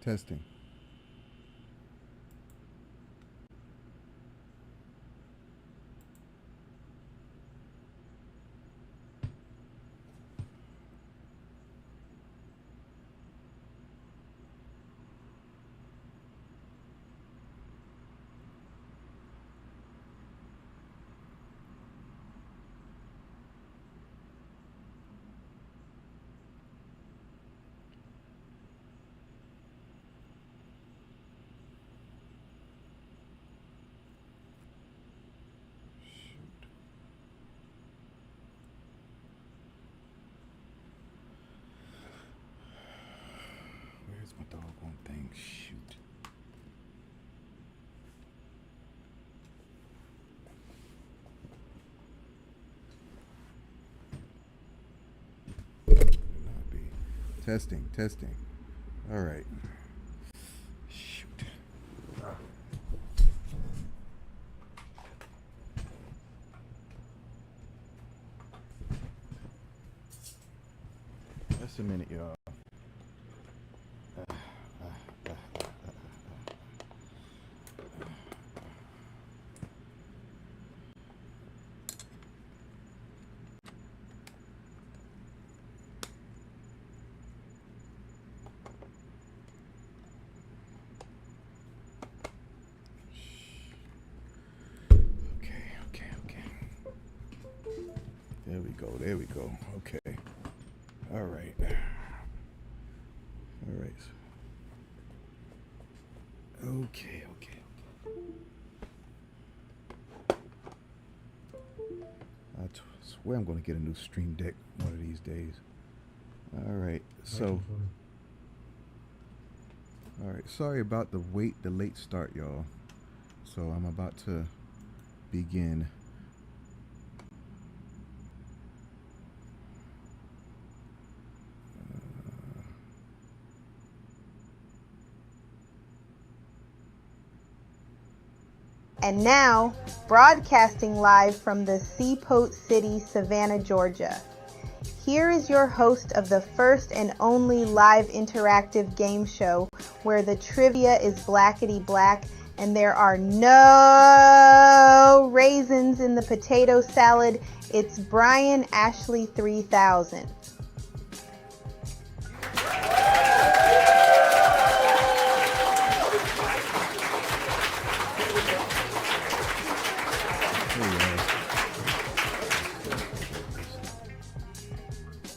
Testing. Where's my doggone thing? Shoot. Not be. Testing, testing. All right. Shoot. Just a minute, y'all. Okay. There we go. Okay. All right. Okay. I swear I'm going to get a new Stream Deck one of these days. All right. Sorry about the late start, y'all. So I'm about to begin. And now, broadcasting live from the Seaport City, Savannah, Georgia. Here is your host of the first and only live interactive game show where the trivia is blackety black and there are no raisins in the potato salad. It's Brian Ashley 3000.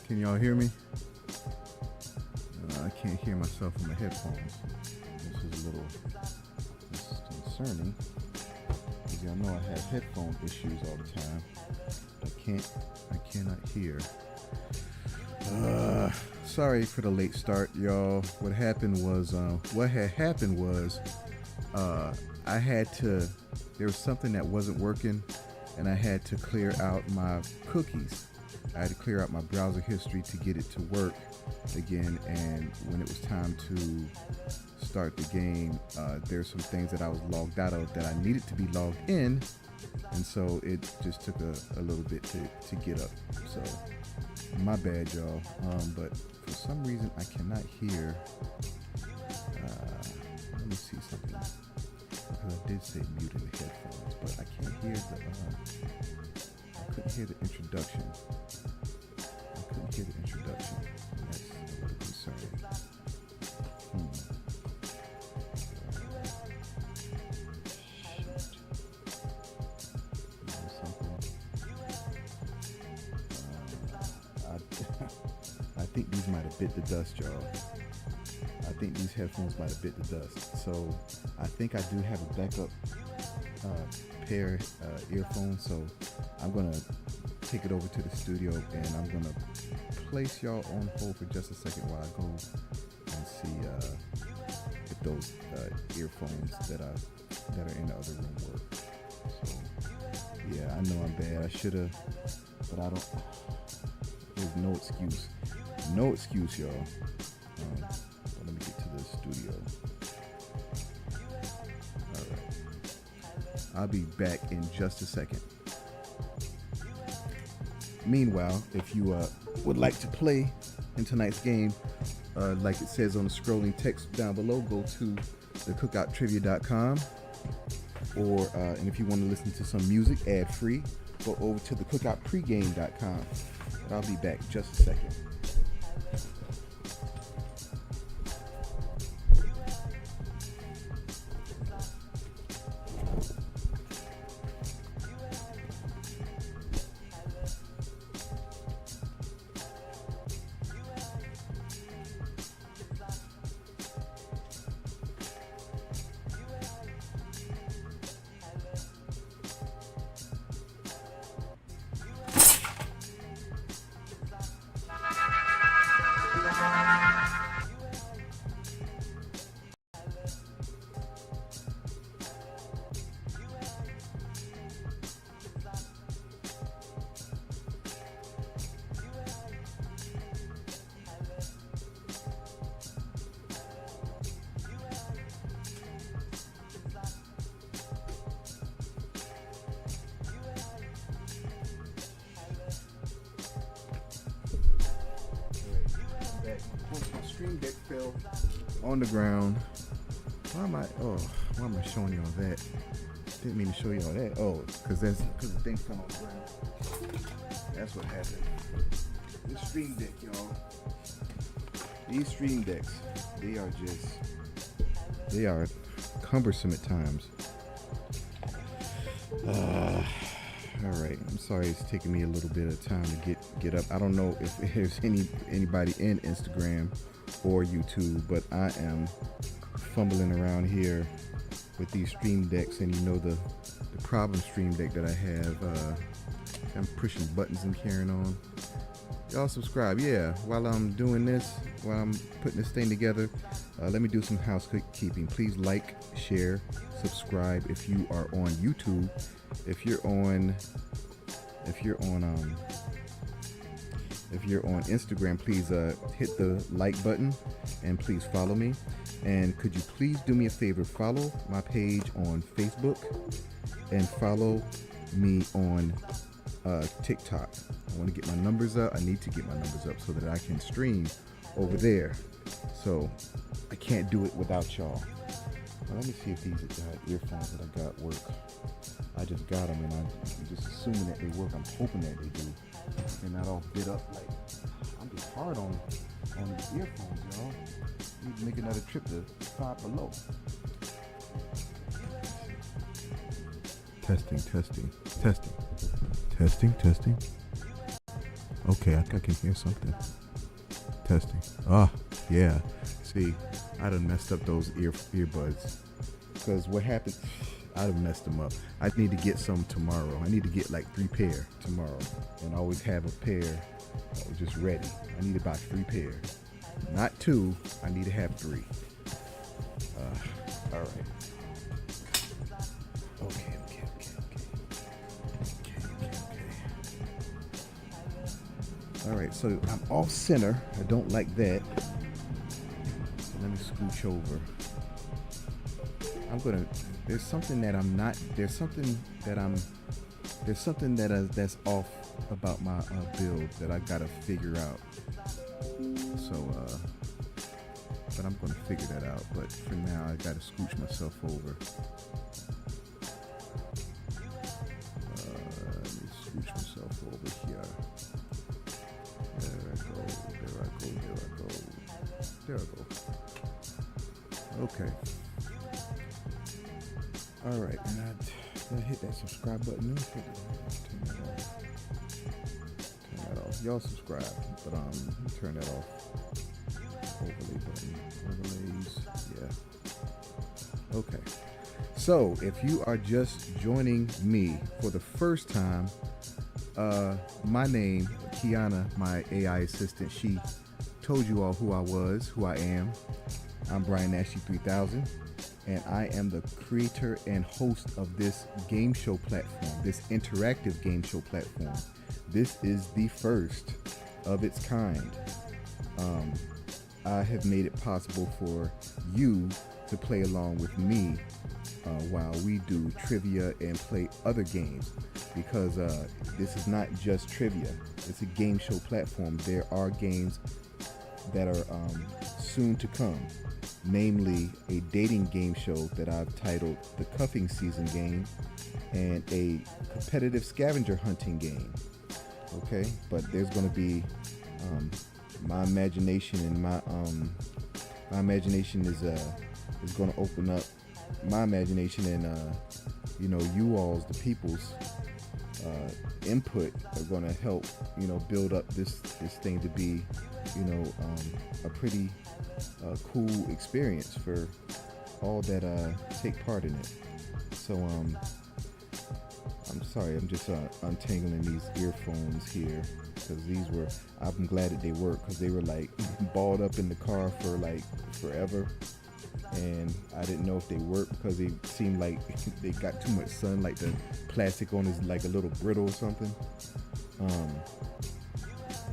Can y'all hear me? I can't hear myself in the headphones. This is concerning. Because y'all know I have headphone issues all the time. I cannot hear. Sorry for the late start, y'all. What had happened was, there was something that wasn't working, and I had to clear out my cookies. I had to clear out my browser history to get it to work again, and when it was time to start the game, there's some things that I was logged out of that I needed to be logged in, and so it just took a little bit to get up. So my bad, y'all. But for some reason I cannot hear. Let me see something, because I did say mute in the headphones, but I can't hear I couldn't hear the introduction. That's a little concerning. I think these might have bit the dust, y'all. I think these headphones might have bit the dust. So I think I do have a backup pair earphones. So I'm going to take it over to the studio, and I'm going to place y'all on hold for just a second while I go and see if those earphones that are in the other room work. So yeah, I know I'm bad. I should have, but I don't. There's no excuse, y'all. But let me get to the studio. All right, I'll be back in just a second. Meanwhile, if you would like to play in tonight's game, like it says on the scrolling text down below, go to thecookoutrivia.com, or and if you want to listen to some music ad free, go over to theCookoutPregame.com. But I'll be back in just a second. Stream Deck fell on the ground. Why am I showing y'all that? Didn't mean to show y'all that. Oh, because the thing fell on the ground. That's what happened. This Stream Deck, y'all. These Stream Decks, they are cumbersome at times. All right, I'm sorry it's taking me a little bit of time to get up. I don't know if there's anybody in Instagram or YouTube, but I am fumbling around here with these Stream Decks, and you know the problem Stream Deck that I have. I'm pushing buttons and carrying on. Y'all subscribe, yeah. While I'm doing this, while I'm putting this thing together, let me do some housekeeping. Please like, share, subscribe if you are on YouTube. If you're on Instagram, please hit the like button and please follow me. And could you please do me a favor, follow my page on Facebook and follow me on TikTok. I want to get my numbers up. I need to get my numbers up so that I can stream over there. So I can't do it without y'all. Now, let me see if these earphones that I got work. I just got them, and I'm just assuming that they work. I'm hoping that they do. They're not all bit up. Like, I'm just hard on these earphones, y'all. Need to make another trip to Five Below. Testing. Okay, I can hear something. Testing. Ah, yeah. See, I done messed up those earbuds. Because what happened, I done messed them up. I need to get some tomorrow. I need to get like 3 pair tomorrow. And always have a pair just ready. I need to buy 3 pair. Not 2, I need to have 3. All right. Okay. All right, so I'm off center. I don't like that. So let me scooch over. There's something that's off about my build that I gotta figure out. So, but I'm gonna figure that out. But for now, I gotta scooch myself over. Let me scooch myself over here. There I go. Okay. All right, and I hit that subscribe button. Turn that off. Y'all subscribe, but turn that off. Overlay button. Overlays. Yeah. Okay. So if you are just joining me for the first time, my name, Kiana, my AI assistant, she told you all who I was, who I am. I'm Brian Nashy 3000, and I am the creator and host of this game show platform, this interactive game show platform. This is the first of its kind. I have made it possible for you to play along with me while we do trivia and play other games, because this is not just trivia. It's a game show platform. There are games that are soon to come, namely a dating game show that I've titled The Cuffing Season Game and a competitive scavenger hunting game. Okay, but there's going to be my imagination, and my imagination is going to open up my imagination, and you all's, the people's input are going to help build up this thing to be a pretty cool experience for all that take part in it. So I'm sorry, I'm just untangling these earphones here, because I'm glad that they work, because they were like balled up in the car for like forever, and I didn't know if they worked because they seemed like they got too much sun, like the plastic on is like a little brittle or something.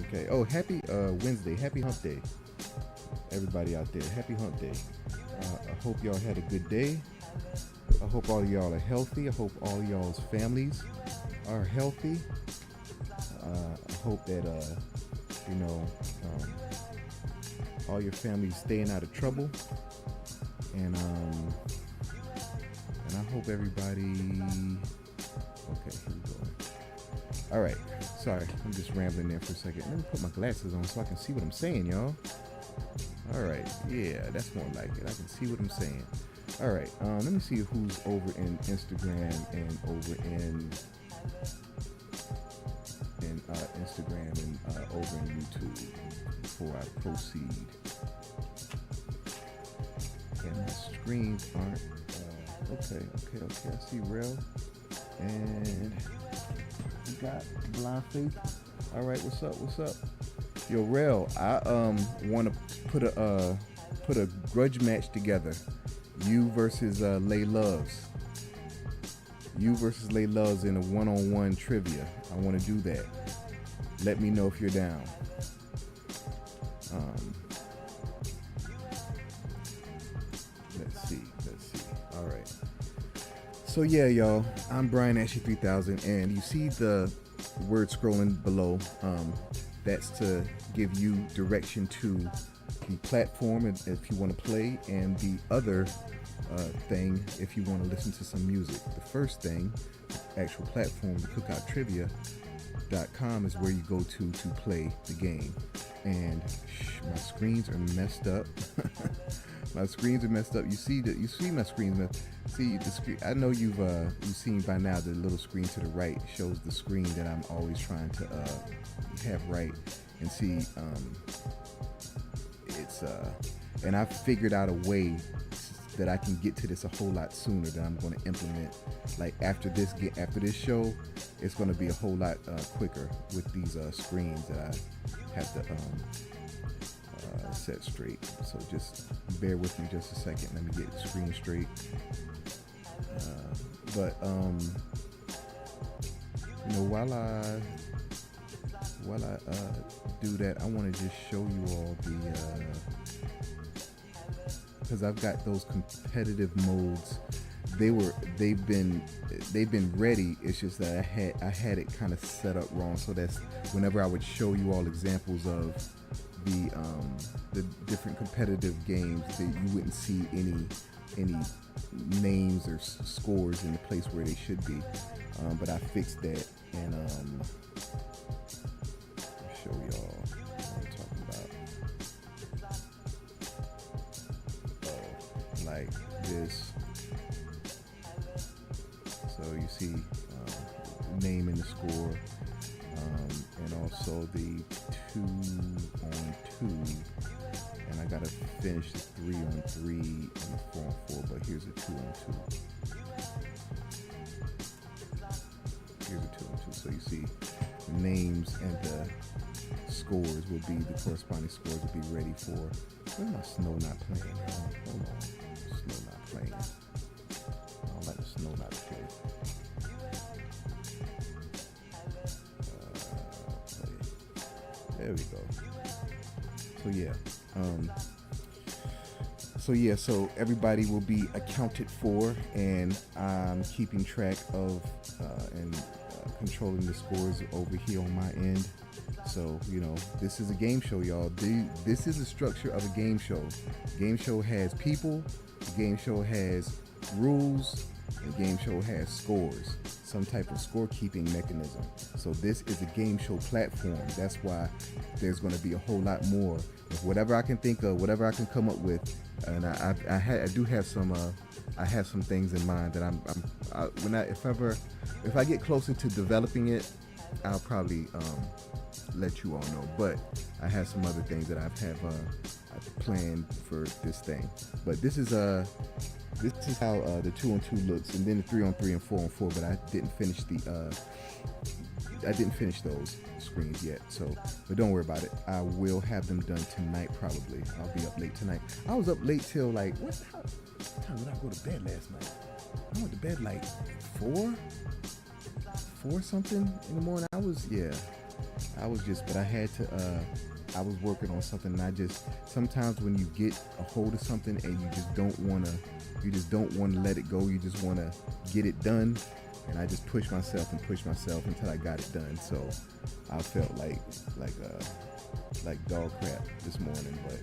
Okay. Oh, happy Wednesday, happy hump day, everybody out there. Happy hump day. I hope y'all had a good day. I hope all of y'all are healthy. I hope all y'all's families are healthy. I hope that all your families staying out of trouble, and I hope everybody. Okay, here we go. All right, sorry, I'm just rambling there for a second. Let me put my glasses on so I can see what I'm saying, y'all. All right, yeah, that's more like it. I can see what I'm saying. All right, let me see who's over in Instagram and over in over in YouTube before I proceed. And my screens aren't okay. I see Rel, and we got Blind Faith. All right, what's up? Yo, Rel, I want to put a grudge match together. You versus Lay Loves. You versus Lay Loves in a one-on-one trivia. I want to do that. Let me know if you're down. Let's see. All right. So yeah, y'all. I'm Brian Ashley 3000, and you see the word scrolling below. That's to give you direction to the platform if you want to play, and the other thing if you want to listen to some music. The first thing, actual platform, the cookouttrivia.com, is where you go to play the game. And my screens are messed up. My screens are messed up. You see my screens. See the screen. I know you've seen by now the little screen to the right shows the screen that I'm always trying to have right. And see, it's and I figured out a way that I can get to this a whole lot sooner, that I'm going to implement. Like after this show, it's going to be a whole lot quicker with these screens that I have to set straight. So just bear with me just a second. Let me get the screen straight. But while I do that, I want to just show you all the because I've got those competitive modes. They've been ready. It's just that I had it kind of set up wrong. So that's whenever I would show you all examples of the different competitive games, that you wouldn't see any names or scores in the place where they should be. But I fixed that, and I'll show y'all what I'm talking about. Like this. So you see name in the score, and also the 2-on-2, and I gotta finish the 3-on-3 and the 4-on-4, but here's a 2-on-2. Here's a 2-on-2. So you see the names and the scores will be, the corresponding scores will be ready for. Where's my snow not playing? Hold on. Snow not playing. I don't like the snow not play. There we go. So yeah. So yeah, so everybody will be accounted for, and I'm keeping track of and controlling the scores over here on my end. So this is a game show, y'all. This is the structure of a game show. Game show has people. The game show has rules. The game show has scores, some type of scorekeeping mechanism. So this is a game show platform. That's why there's going to be a whole lot more. If whatever I can think of, whatever I can come up with, and I do have some I have some things in mind that if I get closer to developing it, I'll probably let you all know. But I have some other things that I've planned for this thing. But this is how the 2-on-2 looks, and then the 3-on-3 and 4-on-4. But I didn't finish those screens yet. So, but don't worry about it. I will have them done tonight. Probably I'll be up late tonight. I was up late till like what time did I go to bed last night? I went to bed like 4 something in the morning. But I had to. I was working on something, and sometimes when you get a hold of something and you just don't want to let it go. You just want to get it done. And I just pushed myself until I got it done. So I felt like dog crap this morning, but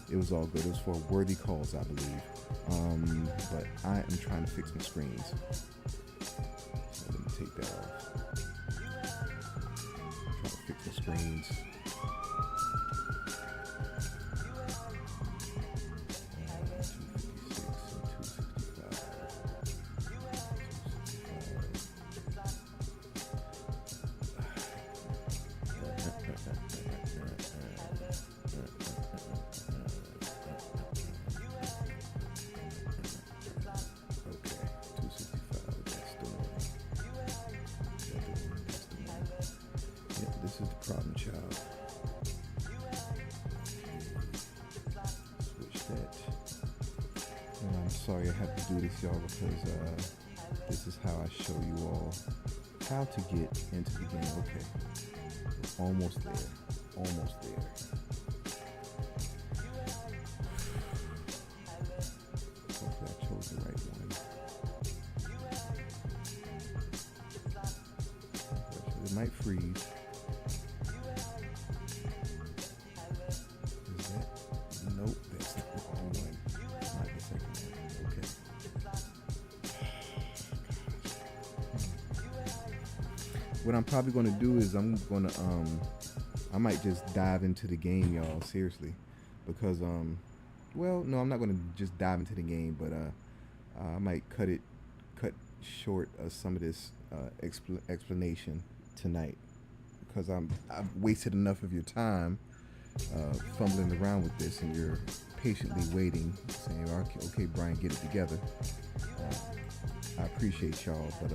it was all good. It was for worthy cause, I believe. But I am trying to fix my screens. So let me take that off. Trying to fix my screens. This is the problem child. Switch that. And I'm sorry I have to do this, y'all, because this is how I show you all how to get into the game. Okay, we're almost there. Hopefully I chose the right one. It might freeze. Nope, that's the wrong one. Not the second one. Okay. What I'm probably going to do is I might just dive into the game, y'all, seriously. Because, well, no, I'm not going to just dive into the game, but I might cut short some of this explanation tonight. Because I've wasted enough of your time fumbling around with this, and you're patiently waiting, saying, okay, Brian, get it together. I appreciate y'all, but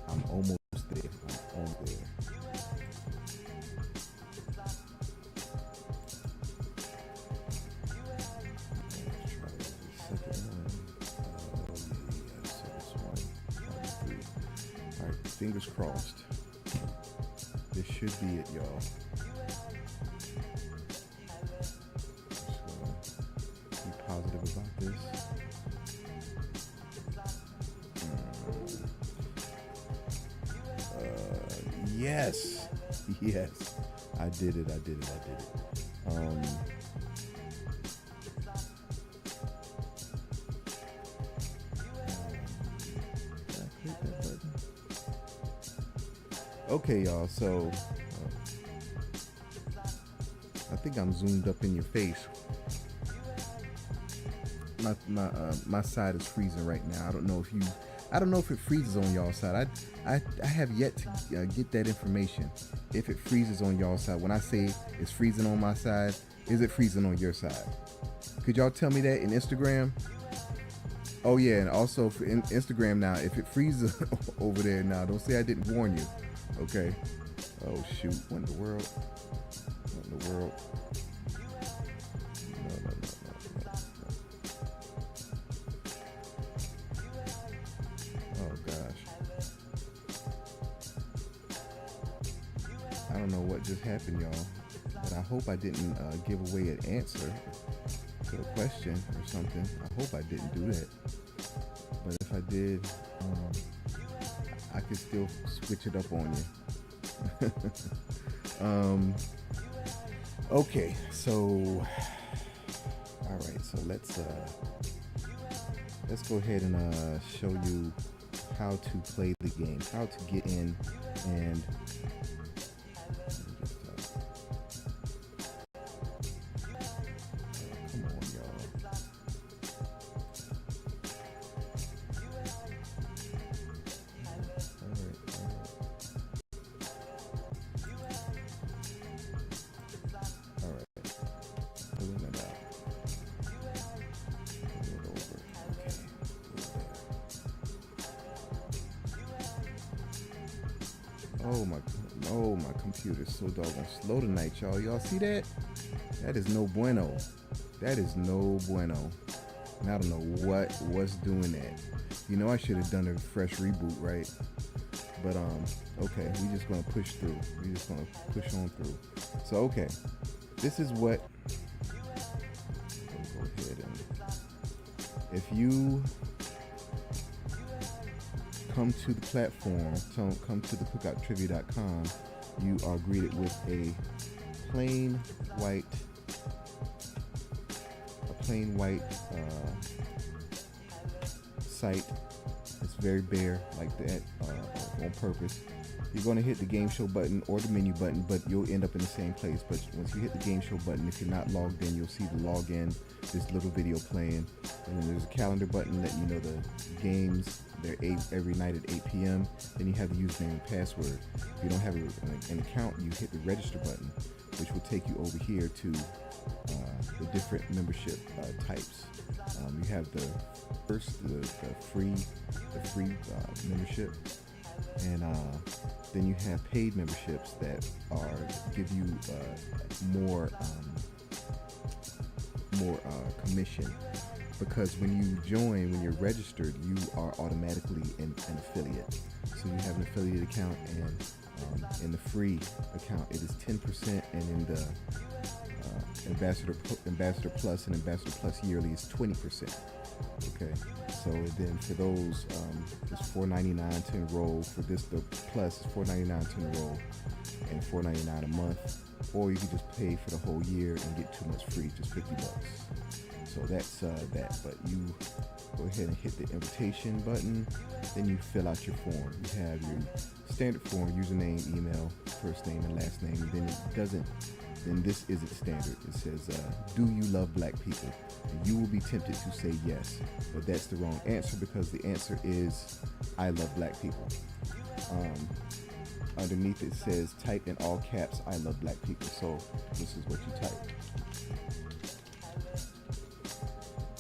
I'm almost there. Let's try the second one. So this one, 3. All right, fingers crossed. This should be it, y'all. Positive about this. Yes, I did it. Did I click that button? Okay, y'all, so I think I'm zoomed up in your face. My side is freezing right now. I don't know if it freezes on y'all side. I have yet to get that information. If it freezes on y'all side, when I say it's freezing on my side, is it freezing on your side? Could y'all tell me that in Instagram? Oh yeah, and also for Instagram now, if it freezes over there now, don't say I didn't warn you. Okay. Oh shoot! What in the world? No. Oh gosh. I don't know what just happened, y'all, but I hope I didn't give away an answer. put a question or something. I hope I didn't do that. But if I did, I could still switch it up on you. Okay, so all right, so let's go ahead and show you how to play the game, how to get in and come on, y'all. All right, pulling it out. Pull it over. Okay. Oh my computer's so doggone slow tonight, y'all. Y'all see that? That is no bueno. That is no bueno. And I don't know what's doing that. You know, I should have done a fresh reboot, right? But okay, we just gonna push through. We just gonna push on through. So okay, this is what. Go ahead and if you come to the platform, come to the cookouttrivia.com, you are greeted with a plain white site. It's very bare, like that, on purpose. You're going to hit the game show button or the menu button, but you'll end up in the same place. But once you hit the game show button, if you're not logged in, you'll see the login, this little video playing, and then there's a calendar button that you know the games. They're every night at 8 p.m. Then you have the username and password. If you don't have an account, you hit the register button, which will take you over here to the different membership types. You have the first, the free membership, and then you have paid memberships that give you more commission. Because when you join, when you're registered, you are automatically an affiliate. So you have an affiliate account, and in the free account, it is 10%, and in the Ambassador Plus and Ambassador Plus yearly is 20%. Okay, so then for those, it's $4.99 to enroll. For this, the Plus is $4.99 to enroll, and $4.99 a month. Or you can just pay for the whole year and get 2 months free, just $50. So that's that. But you go ahead and hit the invitation button. Then you fill out your form. You have your standard form: username, email, first name, and last name. And then then this isn't standard. It says, do you love black people? And you will be tempted to say yes, but that's the wrong answer, because the answer is I love black people. Underneath it says type in all caps I love black people. So this is what you type.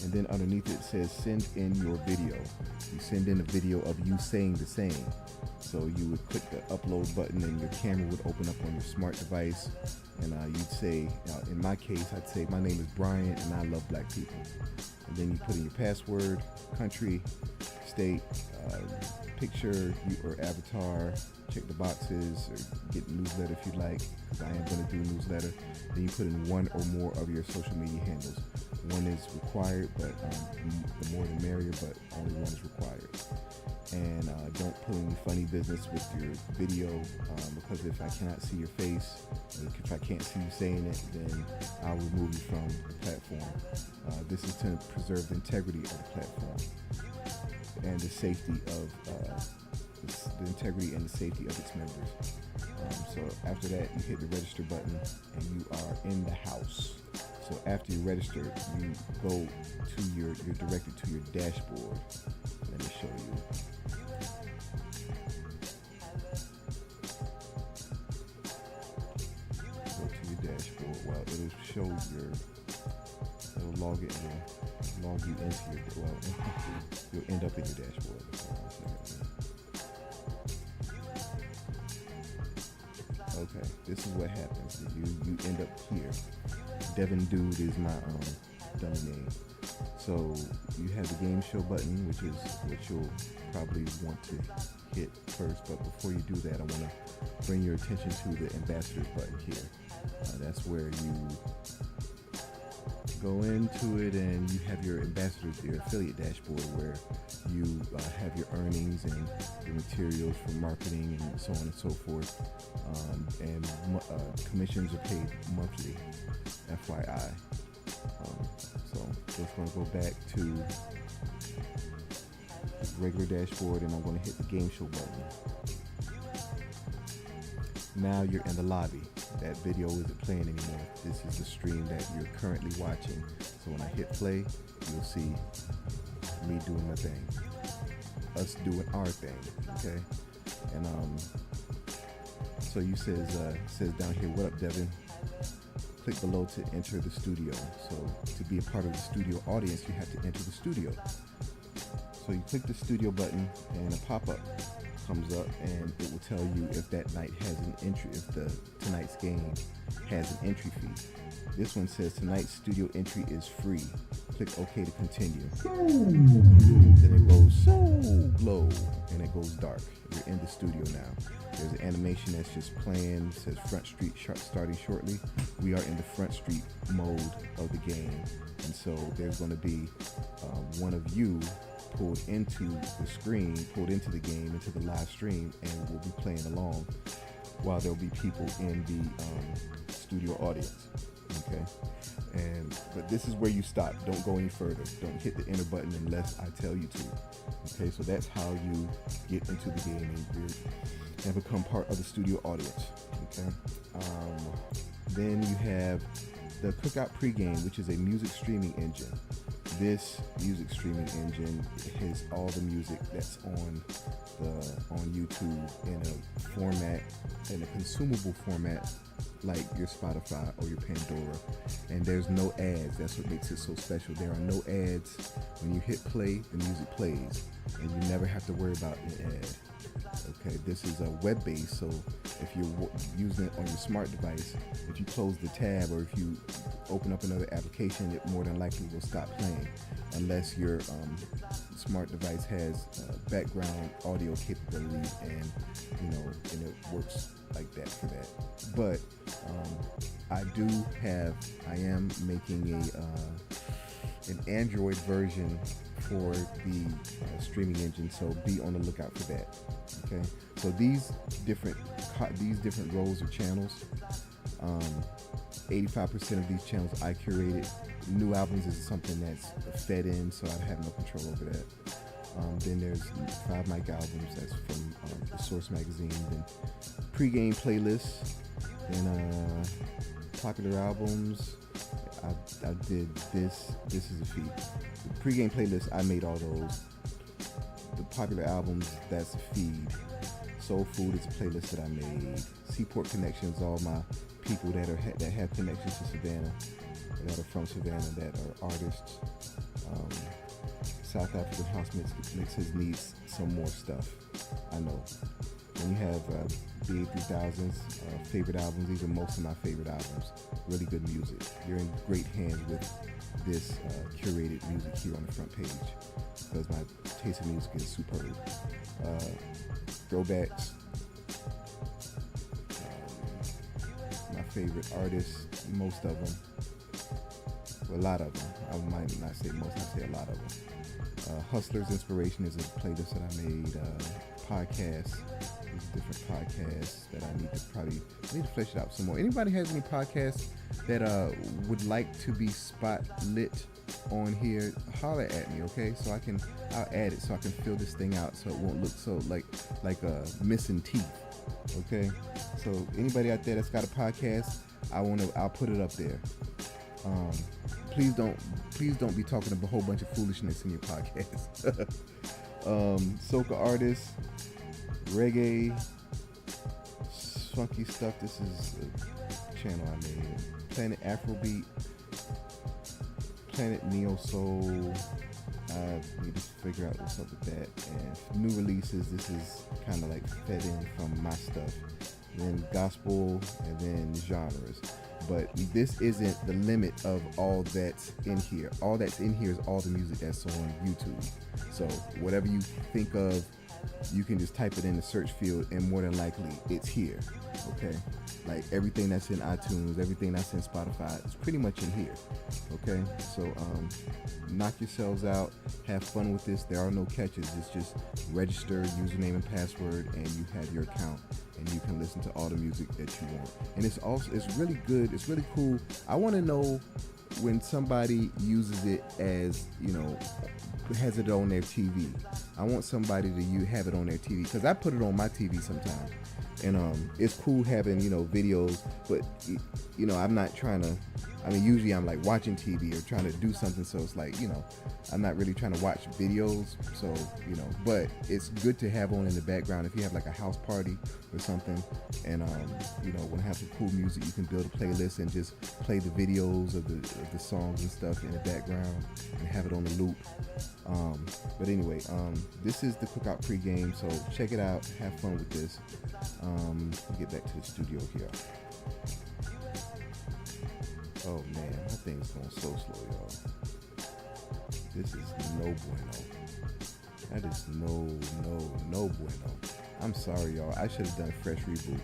And then underneath it says send in your video. You send in a video of you saying the same. So you would click the upload button, and your camera would open up on your smart device, and you'd say, in my case, I'd say my name is Brian and I love black people. And then you put in your password, country, state, picture or avatar, check the boxes, or get a newsletter if you like, because I am going to do a newsletter. Then you put in one or more of your social media handles. One is required, but the more the merrier, but only one is required. And don't pull any funny business with your video, because if I cannot see your face, if I can't see you saying it, then I'll remove you from the platform. This is to preserve the integrity of the platform and the safety of the integrity and the safety of its members. So after that, you hit the register button, and you are in the house. So after you register, you go to you're directed to your dashboard. Let me show you. Go to your dashboard. Well, it'll show it'll log you into you'll end up in your dashboard. Okay, this is what happens. You end up here. Devin Dude is my dummy name. So you have the game show button, which is what you'll probably want to hit first. But before you do that, I want to bring your attention to the ambassadors button here. That's where you go into it, and you have your ambassadors, your affiliate dashboard, where you have your earnings and your materials for marketing and so on and so forth. And commissions are paid monthly, FYI. So just going to go back to the regular dashboard, and I'm going to hit the game show button. Now you're in the lobby. That video isn't playing anymore. This is the stream that you're currently watching. So when I hit play, you'll see me doing my thing, us doing our thing. Okay, and so you says down here, what up, Devin? Click below to enter the studio. So to be a part of the studio audience, you have to enter the studio. So you click the studio button, and a pop-up comes up, and it will tell you if that night has an entry, if tonight's game has an entry fee. This one says tonight's studio entry is free. Click OK to continue. Then it goes so low, and it goes dark. You're in the studio now. There's an animation that's just playing. It says Front Street starting shortly. We are in the Front Street mode of the game, and so there's going to be one of you pulled into the screen, pulled into the game, into the live stream, and we'll be playing along while there'll be people in the studio audience. Okay, but this is where you stop. Don't go any further. Don't hit the enter button unless I tell you to. Okay, so that's how you get into the game and become part of the studio audience. Okay, then you have the Cookout pregame, which is a music streaming engine. This music streaming engine has all the music that's on YouTube in a format, in a consumable format, like your Spotify or your Pandora. And there's no ads. That's what makes it so special. There are no ads. When you hit play, the music plays, and you never have to worry about an ad. Okay, this is a web-based, so if you're using it on your smart device, if you close the tab or if you open up another application, it more than likely will stop playing unless your smart device has background audio capabilities, and it works like that for that. But I am making an Android version for the streaming engine, so be on the lookout for that. Okay, so these different rows of channels, 85% of these channels I curated. New albums is something that's fed in, so I have no control over that. Then there's 5 mic albums, that's from the Source magazine. Then pregame playlists, then popular albums. I did this. This is a feat. The pregame playlist, I made all those. The popular albums, that's a feed. Soul Food is a playlist that I made. Seaport Connections, all my people that have connections to Savannah, that are from Savannah, that are artists. South African house mixes needs some more stuff. I know. Then you have BA3000's favorite albums. These are most of my favorite albums. Really good music. You're in great hands with this curated music here on the front page, because my taste in music is superb. Throwbacks. My favorite artists, most of them. Well, a lot of them. I might not say most, I say a lot of them. Hustler's Inspiration is a playlist that I made. Podcasts. There's different podcasts that I need to flesh it out some more. Anybody has any podcasts that would like to be spotlit on here, holler at me, okay? So I'll add it so I can fill this thing out so it won't look so like missing teeth, okay? So anybody out there that's got a podcast, I'll put it up there. Please don't be talking a whole bunch of foolishness in your podcast. Soca artists, reggae, funky stuff. This is a channel I made. Planet Afrobeat, Planet Neo Soul. I need to figure out what's up with that. And new releases. This is kind of like fed in from my stuff. Then gospel, and then genres. But this isn't the limit of all that's in here. All that's in here is all the music that's on YouTube. So whatever you think of you can just type it in the search field and more than likely it's here. Okay, like everything that's in iTunes, everything that's in Spotify, it's pretty much in here. Okay, so knock yourselves out, have fun with this. There are no catches. It's just register, username and password, and you have your account, and you can listen to all the music that you want. And it's really good. It's really cool. I want to know when somebody uses it as, has it on their TV. I want somebody to have it on their TV, because I put it on my TV sometimes. And it's cool having, videos, but, I'm not trying to, usually I'm like watching TV or trying to do something. So it's like, I'm not really trying to watch videos. So, but it's good to have on in the background if you have like a house party or something. And, want to have some cool music, you can build a playlist and just play the videos of the songs and stuff in the background and have it on the loop. But anyway, this is the Cookout pregame. So check it out. Have fun with this. I'll get back to the studio here. Oh man, my thing's going so slow, y'all. This is no bueno. That is no bueno. I'm sorry, y'all. I should have done a fresh reboot.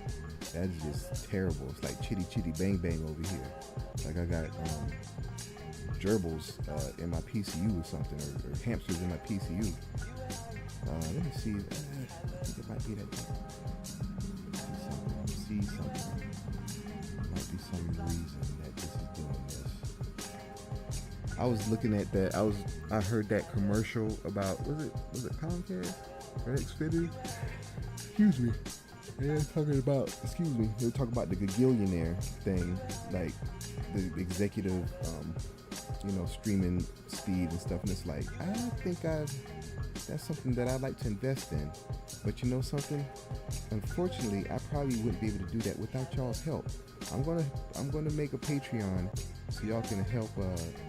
That is just terrible. It's like chitty chitty bang bang over here. Like I got gerbils in my PCU or something, or hamsters in my PCU. Let me see. I think it might be that. See something. Might be some reason that this is doing this. I was looking at that. I heard that commercial about, was it Comcast or Xfinity? Excuse me. They were talking about the gagillionaire thing, like the executive, streaming speed and stuff. And it's like, I think that's something that I'd like to invest in. But you know something? Unfortunately, I probably wouldn't be able to do that without y'all's help. I'm gonna make a Patreon so y'all can help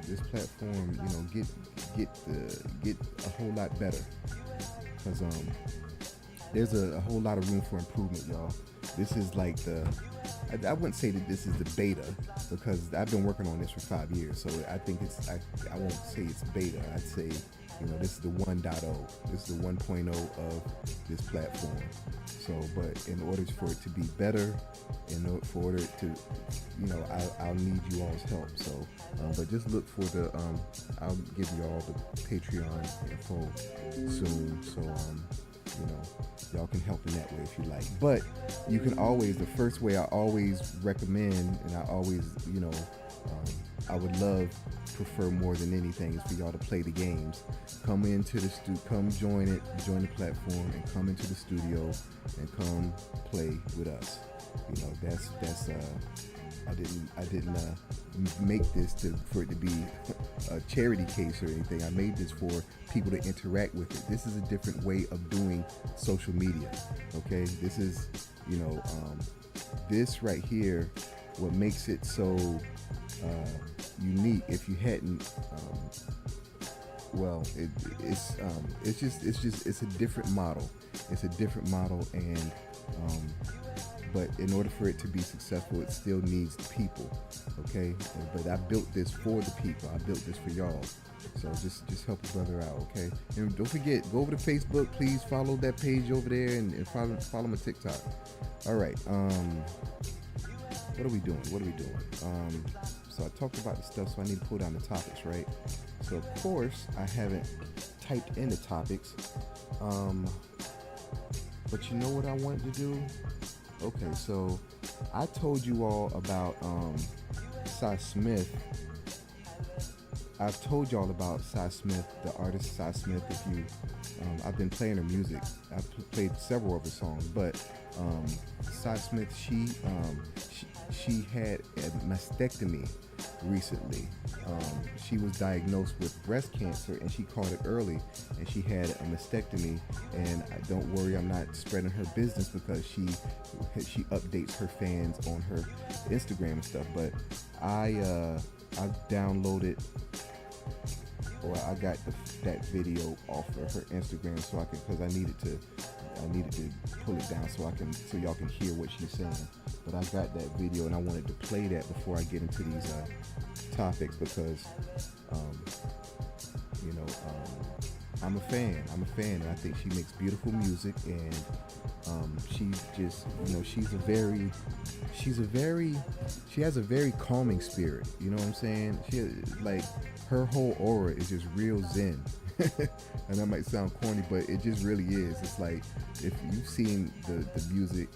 this platform, get a whole lot better. Cause there's a whole lot of room for improvement, y'all. This is like I wouldn't say that this is the beta, because I've been working on this for 5 years. So I think I won't say it's beta. I'd say, this is the 1.0. This is the 1.0 of this platform. So, but in order for it to be better, for order to, I'll need you all's help. So, but just look for I'll give you all the Patreon info soon. So, y'all can help in that way if you like. But you can always, the first way I always recommend, and I always, I would prefer more than anything is for y'all to play the games. Come into the come join the platform, and come into the studio and come play with us. That's I didn't make this for it to be a charity case or anything. I made this for people to interact with it. This is a different way of doing social media. Okay, this is this right here, what makes it so unique. If you hadn't, it's a different model. It's a different model, and but in order for it to be successful, it still needs the people. Okay, but I built this for the people. I built this for y'all. So just help a brother out, okay? And don't forget, go over to Facebook. Please follow that page over there, and follow my TikTok. All right. What are we doing? So I talked about the stuff, so I need to pull down the topics, right? So of course I haven't typed in the topics. But you know what I wanted to do? Okay, so I told you all about Cy Smith. I've told y'all about Cy Smith, the artist Cy Smith. If you, I've been playing her music. I've played several of her songs, but Cy Smith, she had a mastectomy recently. She was diagnosed with breast cancer, and she caught it early, and she had a mastectomy. And don't worry, I'm not spreading her business, because she updates her fans on her Instagram and stuff. But I downloaded, or I got that video off of her Instagram, so I could, because I needed to pull it down so y'all can hear what she's saying. But I got that video, and I wanted to play that before I get into these topics, because I'm a fan. I'm a fan, and I think she makes beautiful music. And she just, she's a very, she has a very calming spirit. You know what I'm saying? Like, her whole aura is just real zen. And that might sound corny, but it just really is. It's like, if you've seen the music,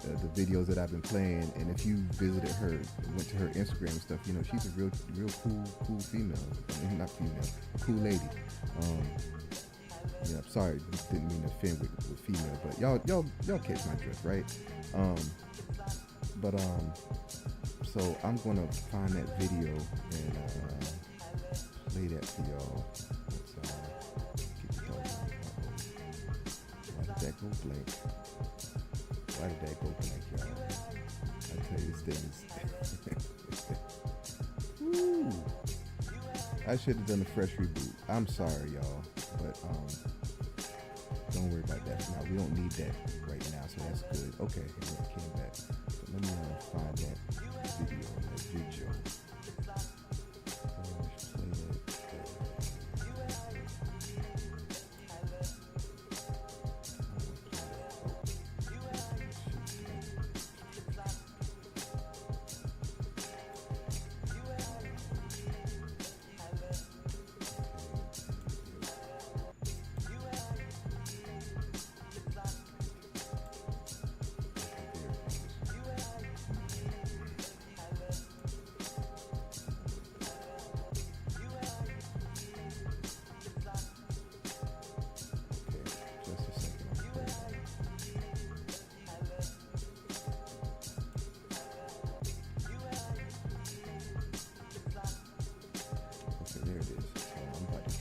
the videos that I've been playing, and if you visited her, went to her Instagram and stuff, she's a real cool female. I mean, not female, cool lady. Yeah, I'm sorry, didn't mean to offend with female, but y'all catch my drift, right? So I'm gonna find that video and play that for y'all. Let's get the dog on. Why did that go blank? Why did that go blank, y'all? I tell you, this thing is. Woo! I should have done a fresh reboot. I'm sorry, y'all, but don't worry about that. Now we don't need that right now, so that's good. Okay, it came back. So let me find that video. Let's play it.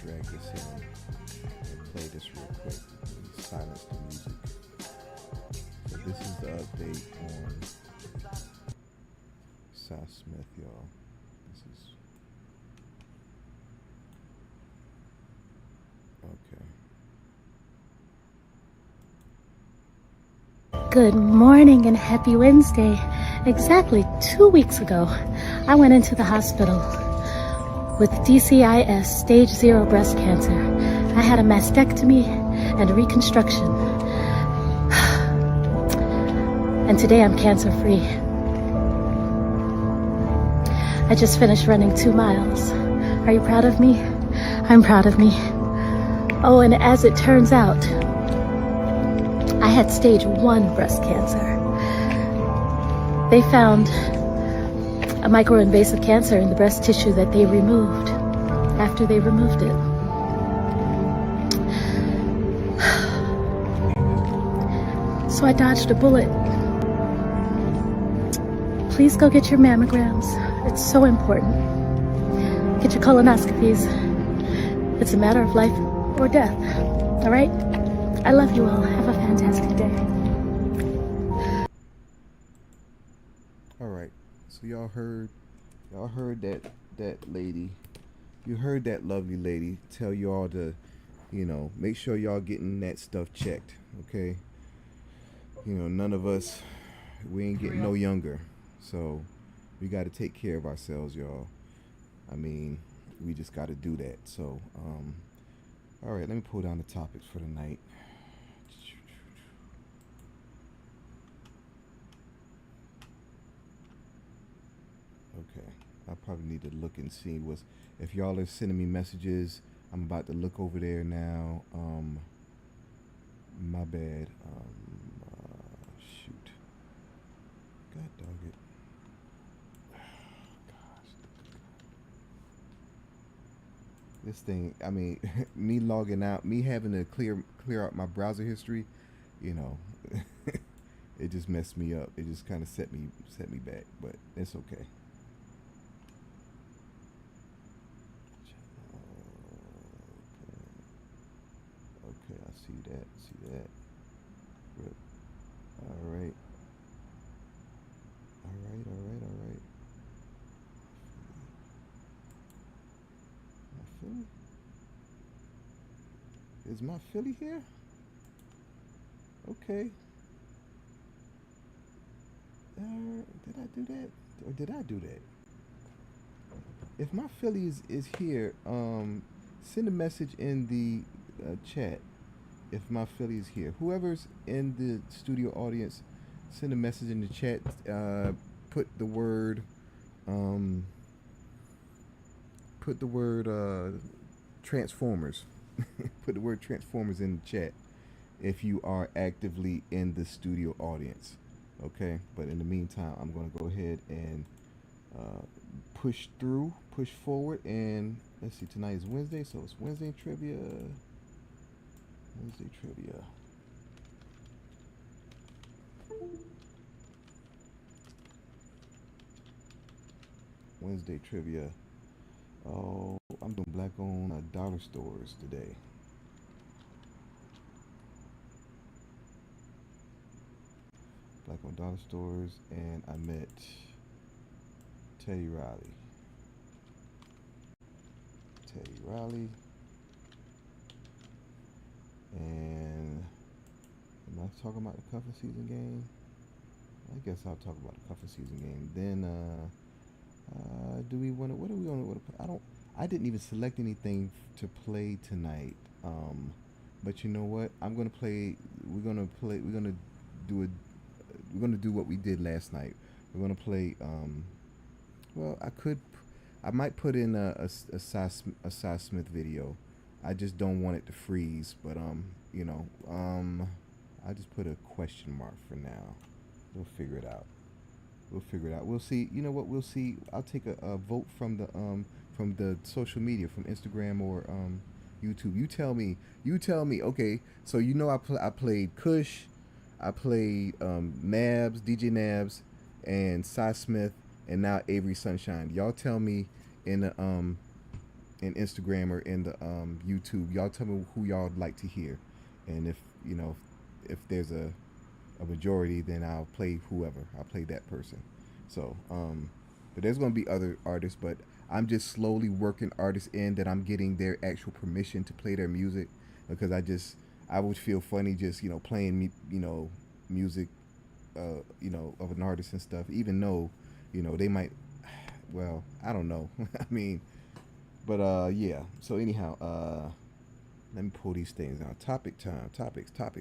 Drag this in and play this real quick. Let me silence the music. So this is the update on South Smith, y'all. This is okay. Good morning and happy Wednesday. Exactly 2 weeks ago, I went into the hospital with DCIS stage 0 breast cancer. I had a mastectomy and a reconstruction. And today I'm cancer free. I just finished running 2 miles. Are you proud of me? I'm proud of me. Oh, and as it turns out, I had stage 1 breast cancer. They found a microinvasive cancer in the breast tissue that they removed after they removed it. So I dodged a bullet. Please go get your mammograms. It's so important. Get your colonoscopies. It's a matter of life or death. All right? I love you all. Have a fantastic day. all right. So y'all heard that lady. You heard that lovely lady tell y'all to, make sure y'all getting that stuff checked, okay? None of us, we ain't getting no younger. So we got to take care of ourselves, y'all. I mean, we just got to do that. So, all right, let me pull down the topics for the night. Okay, I probably need to look and see if y'all are sending me messages. I'm about to look over there now. My bad. Shoot. God dog it. Gosh. This thing, I mean, me logging out, me having to clear out my browser history, it just messed me up. It just kind of set me back, but it's okay. Okay, I see that. Good. All right. My Philly? Is my Philly here? Okay. Did I do that? Or did I do that? If my Philly is here, send a message in the chat if my Philly's here. Whoever's in the studio audience, send a message in the chat. Put the word um, put the word Transformers. Put the word Transformers in the chat if you are actively in the studio audience. Okay, but in the meantime, I'm going to go ahead and push forward, and let's see. Tonight is Wednesday, so it's Wednesday trivia. Wednesday trivia. Wednesday trivia. Oh, I'm doing black owned dollar stores today. Black owned dollar stores, and I met Teddy Riley. Teddy Riley. And am I talking about the cuffing season game? I guess I'll talk about the cuffing season game. Then do we want to? What do we want to? I don't. I didn't even select anything to play tonight. But you know what? I'm gonna play. We're gonna play. We're gonna do a. We're gonna do what we did last night. We're gonna play. Well, I could. I might put in a Cy Smith video. I just don't want it to freeze. But you know, I just put a question mark for now. We'll figure it out. We'll figure it out. We'll see. You know what? We'll see. I'll take a vote from the social media, from Instagram or YouTube. You tell me. You tell me. Okay. So you know I played Kush, I played Nabs, DJ Nabs, and Cy Smith, and now Avery Sunshine. Y'all tell me in the in Instagram or in the YouTube. Y'all tell me who y'all would like to hear, and if you know if there's a majority, then I'll play whoever. I'll play that person. So, but there's going to be other artists, but I'm just slowly working artists in that I'm getting their actual permission to play their music, because I would feel funny just, playing, music, of an artist and stuff, even though, they might, well, I don't know. I mean, but, yeah. So anyhow, let me pull these things out. Topic time. Topics. Let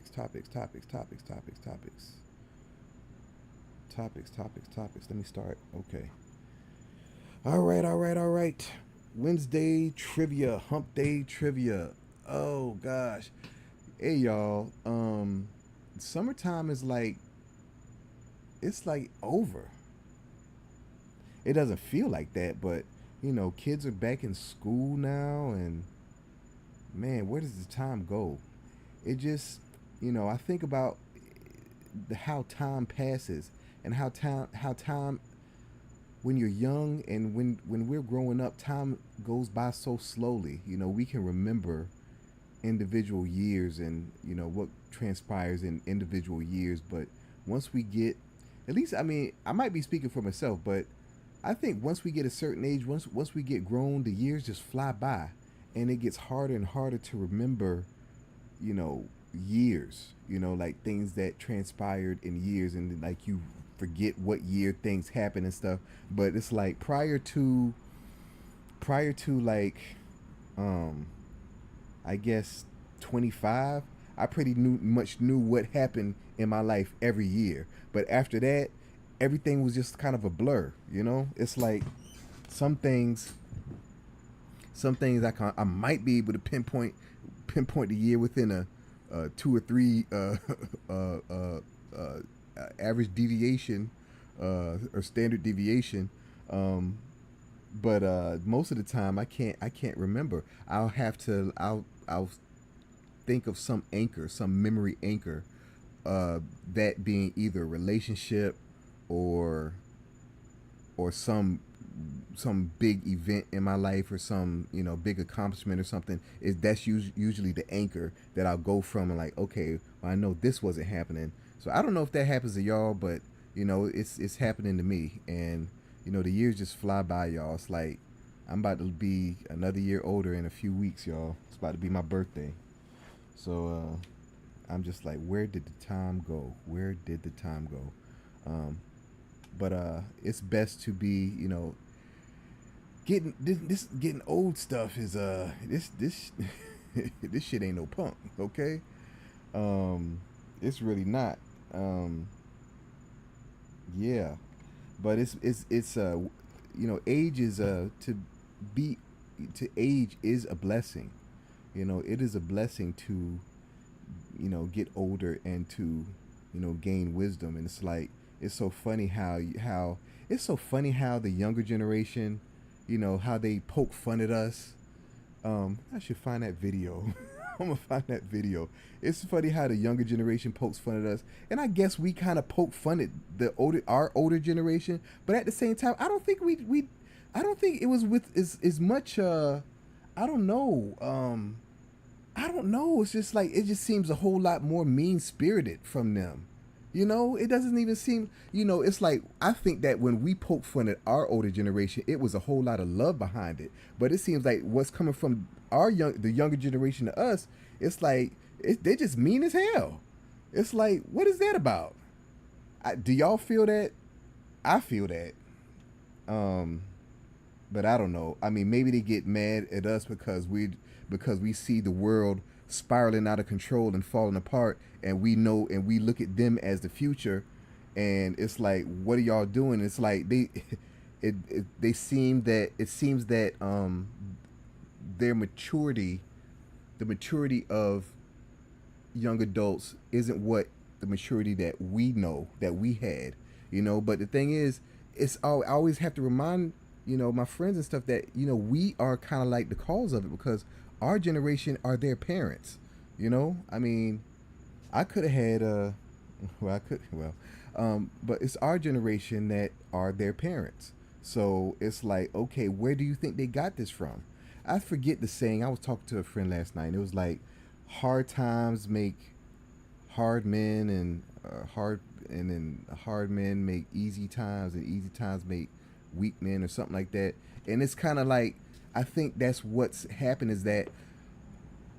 me start. Okay. All right. Wednesday trivia. Hump day trivia. Oh gosh. Hey y'all. Summertime is it's like over. It doesn't feel like that, but kids are back in school now, and man, where does the time go? It just, I think about how time passes, and how time when you're young and when we're growing up, time goes by so slowly. We can remember individual years and what transpires in individual years, but once we get, at least, I mean, I might be speaking for myself, but I think once we get a certain age, once we get grown, the years just fly by, and it gets harder and harder to remember, years, like things that transpired in years, and like you forget what year things happen and stuff. But it's like prior to like, I guess 25, I pretty much knew what happened in my life every year. But after that, everything was just kind of a blur. It's like some things I might be able to pinpoint the year within a 2 or 3 average deviation or standard deviation, but most of the time I can't remember. I'll think of some anchor, some memory anchor, that being either a relationship or some big event in my life, or some big accomplishment or something. That's usually the anchor that I'll go from, and like, okay, well, I know this wasn't happening. So I don't know if that happens to y'all, but it's happening to me. And the years just fly by, y'all. It's like I'm about to be another year older in a few weeks, y'all. It's about to be my birthday. So I'm just like, where did the time go? But it's best to be, getting old stuff is this This shit ain't no punk, okay? It's really not. Um, yeah, but it's age is be to age is a blessing. It is a blessing to get older and to gain wisdom. And it's like it's so funny how it's so funny how the younger generation, how they poke fun at us. I should find that video. I'm gonna find that video. It's funny how the younger generation pokes fun at us, and I guess we kind of poke fun at our older generation. But at the same time, I don't think I don't think it was with as much. I don't know. I don't know. It's just like it just seems a whole lot more mean spirited from them. It doesn't even seem. It's like I think that when we poke fun at our older generation, it was a whole lot of love behind it. But it seems like what's coming from the younger generation to us, it's like they're just mean as hell. It's like, what is that about? Do y'all feel that? I feel that. But I don't know. I mean, maybe they get mad at us because we see the world spiraling out of control and falling apart, and we know and we look at them as the future, and it's like, what are y'all doing? It's like it seems that their maturity, the maturity of young adults isn't what the maturity that we know that we had, but the thing is, I always have to remind my friends and stuff that we are kind of like the cause of it, because our generation are their parents. I mean, I could have had but it's our generation that are their parents. So it's like, okay, where do you think they got this from? I forget the saying. I was talking to a friend last night, and it was like, hard times make hard men, and then hard men make easy times, and easy times make weak men, or something like that. And it's kind of like, I think that's what's happened, is that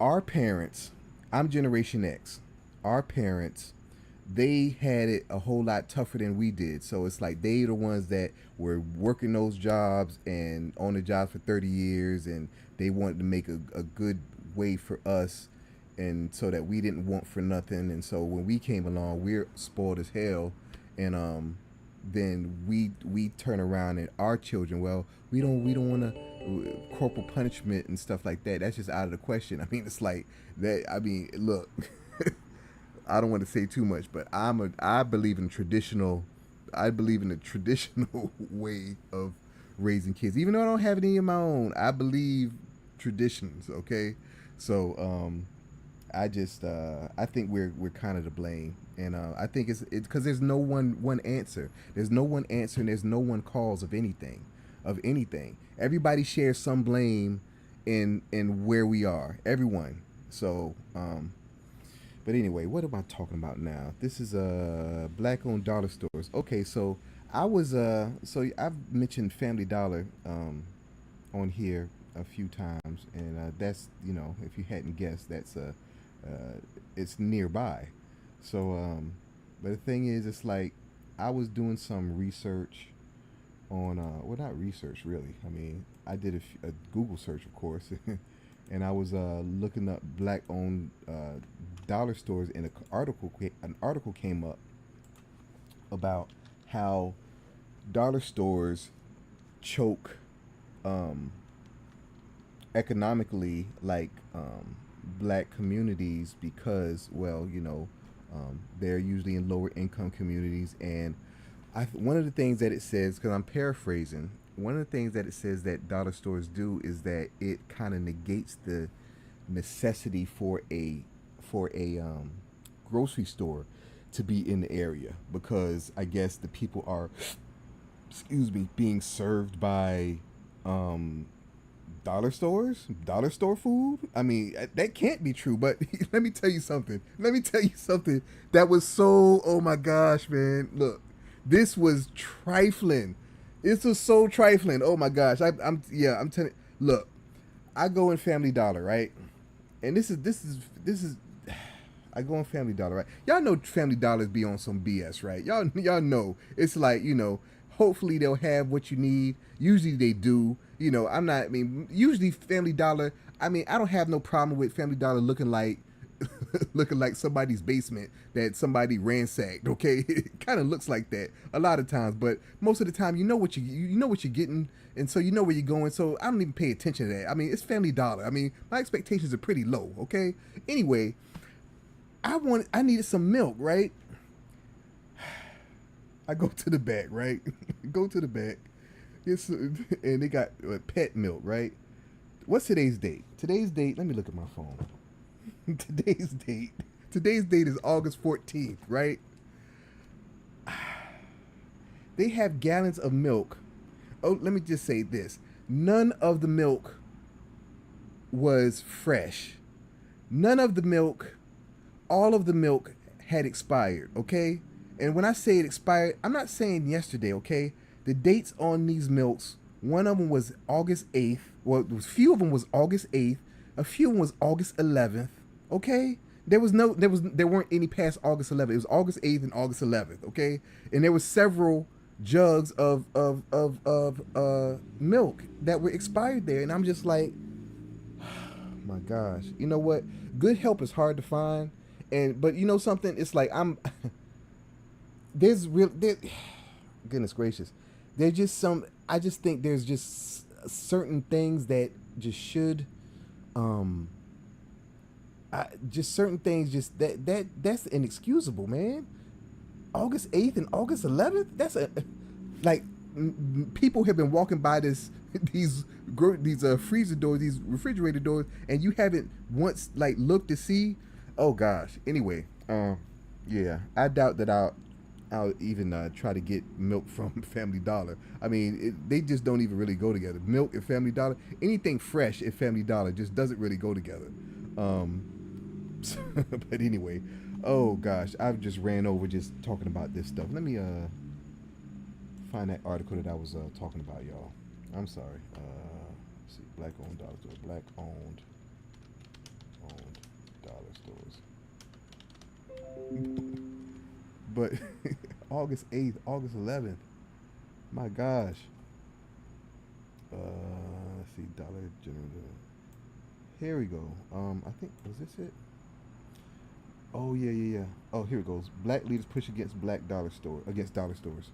our parents, I'm Generation X, our parents, they had it a whole lot tougher than we did. So it's like they the ones that were working those jobs and on the jobs for 30 years, and they wanted to make a good way for us, and so that we didn't want for nothing. And so when we came along, we're spoiled as hell. And then we turn around and our children, well, we don't want to corporal punishment and stuff like that. That's just out of the question. I mean, it's like that. I mean, look, I don't want to say too much, but I believe in traditional. I believe in the traditional way of raising kids, even though I don't have any of my own. I believe traditions. Okay, so I just I think we're kind of to blame, and I think it's because there's no one answer. There's no one answer, and there's no one cause of anything. Everybody shares some blame in where we are. Everyone. So but anyway, what am I talking about now? This is black-owned dollar stores. Okay, so I was so I've mentioned Family Dollar on here a few times, and that's, if you hadn't guessed, that's it's nearby. So but the thing is, it's like I was doing some research on well, not research really. I mean, I did a Google search, of course, and I was looking up black-owned dollar stores, and an article came up about how dollar stores choke economically, like black communities, because, well, they're usually in lower income communities. And one of the things that it says, because I'm paraphrasing, one of the things that it says that dollar stores do is that it kind of negates the necessity for a grocery store to be in the area, because I guess the people are, being served by dollar store food. I mean, that can't be true. But let me tell you something. That was so, oh my gosh, man. Look, this was trifling. This was so trifling. Oh my gosh. I'm telling. Look, I go in Family Dollar, right? And this is. I go in Family Dollar, right? Y'all know Family Dollars be on some BS, right? Y'all know. It's like, hopefully they'll have what you need. Usually they do. I'm not. I mean, usually Family Dollar. I mean, I don't have no problem with Family Dollar looking like looking like somebody's basement that somebody ransacked. Okay, it kind of looks like that a lot of times, but most of the time, you know what you know what you're getting, and so you know where you're going. So I don't even pay attention to that. I mean, it's Family Dollar. I mean, my expectations are pretty low. Okay. Anyway, I needed some milk, right? I go to the back, right? Go to the back. And they got pet milk, right? What's today's date? Today's date, let me look at my phone. Today's date is August 14th, right? They have gallons of milk. Oh, let me just say this. None of the milk was fresh. None of the milk, all of the milk had expired, okay? And when I say it expired, I'm not saying yesterday, okay? The dates on these milks, one of them was August 8th. Well, a few of them was August 8th. A few of them was August 11th. Okay? There weren't any past August 11th. It was August 8th and August 11th. Okay? And there was several jugs of milk that were expired there. And I'm just like, oh my gosh. You know what? Good help is hard to find. But you know something? It's like goodness gracious. There's just I just think there's just certain things that just should, just certain things just that's inexcusable, man. August 8th and August 11th? That's people have been walking by these freezer doors, these refrigerator doors, and you haven't once looked to see. Oh gosh. Anyway, yeah, I doubt that I'll even try to get milk from Family Dollar. I mean, they just don't even really go together. Milk and Family Dollar, anything fresh at Family Dollar just doesn't really go together. But anyway, oh gosh, I've just ran over just talking about this stuff. Let me find that article that I was talking about, y'all. I'm sorry. Let's see, black-owned dollar store, black-owned dollar stores. But August 8th, August 11th. My gosh. Let's see, Dollar General. Here we go. I think, was this it? Oh, yeah. Oh, here it goes. Black leaders push against dollar stores.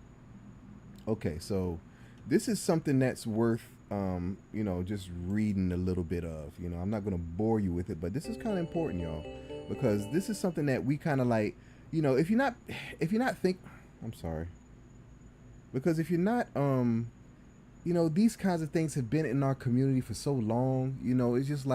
Okay, so this is something that's worth, just reading a little bit of. I'm not going to bore you with it, but this is kind of important, y'all, because this is something that we kind of if you're not I'm sorry. Because if you're not, these kinds of things have been in our community for so long, it's just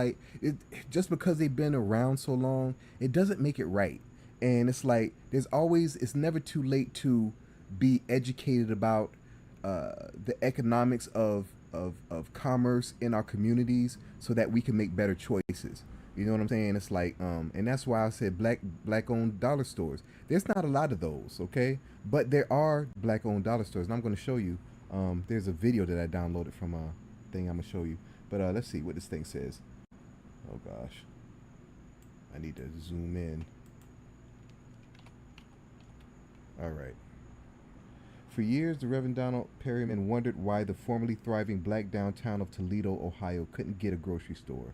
just because they've been around so long, it doesn't make it right. And it's it's never too late to be educated about the economics of commerce in our communities so that we can make better choices. You know what I'm saying? It's and that's why I said black-owned dollar stores. There's not a lot of those, okay? But there are black-owned dollar stores, and I'm going to show you. There's a video that I downloaded from a thing I'm going to show you. But let's see what this thing says. Oh, gosh. I need to zoom in. All right. For years, the Reverend Donald Perryman wondered why the formerly thriving black downtown of Toledo, Ohio, couldn't get a grocery store.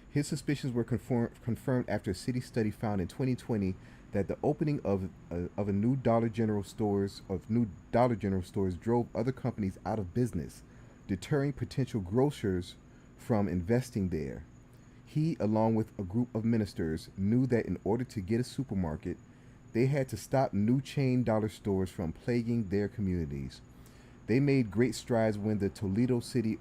His suspicions were confirmed after a city study found in 2020 that the opening of new Dollar General stores drove other companies out of business, deterring potential grocers from investing there. He, along with a group of ministers, knew that in order to get a supermarket, they had to stop new chain dollar stores from plaguing their communities. They made great strides when the Toledo City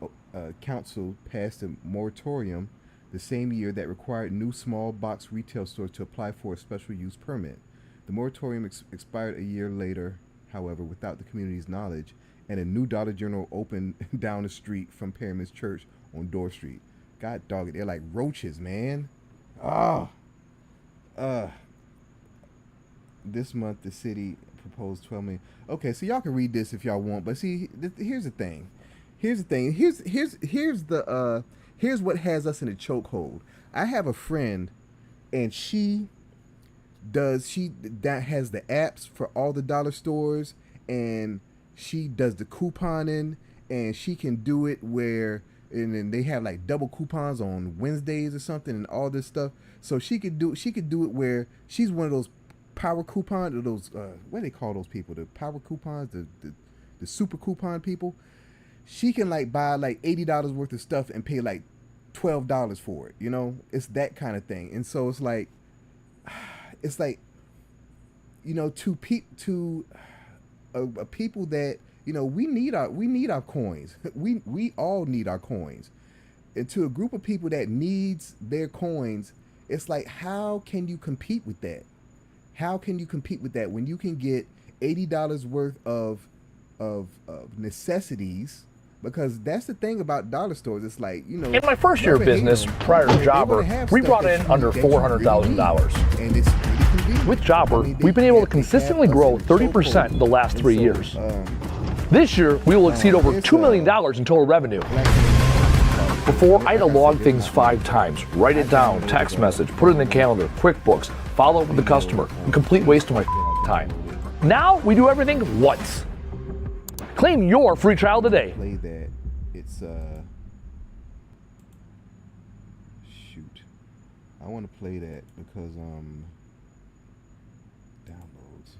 Council passed a moratorium the same year that required new small box retail stores to apply for a special use permit. The moratorium expired a year later, however, without the community's knowledge, and a new Dollar General opened down the street from Perryman's church on Dorr Street. God dog it, they're like roaches, man. This month the city proposed 12 million. Okay, so y'all can read this if y'all want, but see, here's the thing. Here's what has us in a chokehold. I have a friend, and she has the apps for all the dollar stores, and she does the couponing, and she can do it where and then they have like double coupons on Wednesdays or something and all this stuff. So she could do it where she's one of those power coupons, or those what do they call those people? The power coupons, the super coupon people. She can like buy like $80 worth of stuff and pay like $12 for it. You know, it's that kind of thing. And so it's like, you know, to people that, you know, we need our coins. We all need our coins. And to a group of people that needs their coins, it's like, how can you compete with that? How can you compete with that when you can get $80 worth of necessities? Because that's the thing about dollar stores. It's like, you know, in my first year of business, prior to Jobber, we brought in under $400,000. And it's really convenient. With Jobber, we've been able to consistently grow 30% in the last 3 years. This year, we will exceed over $2 million in total revenue. Before, I had to log things 5 times, write it down, text message, put it in the calendar, QuickBooks, follow up with the customer, a complete waste of my time. Now, we do everything once. Claim your free trial today. Play that. It's shoot. I want to play that because downloads.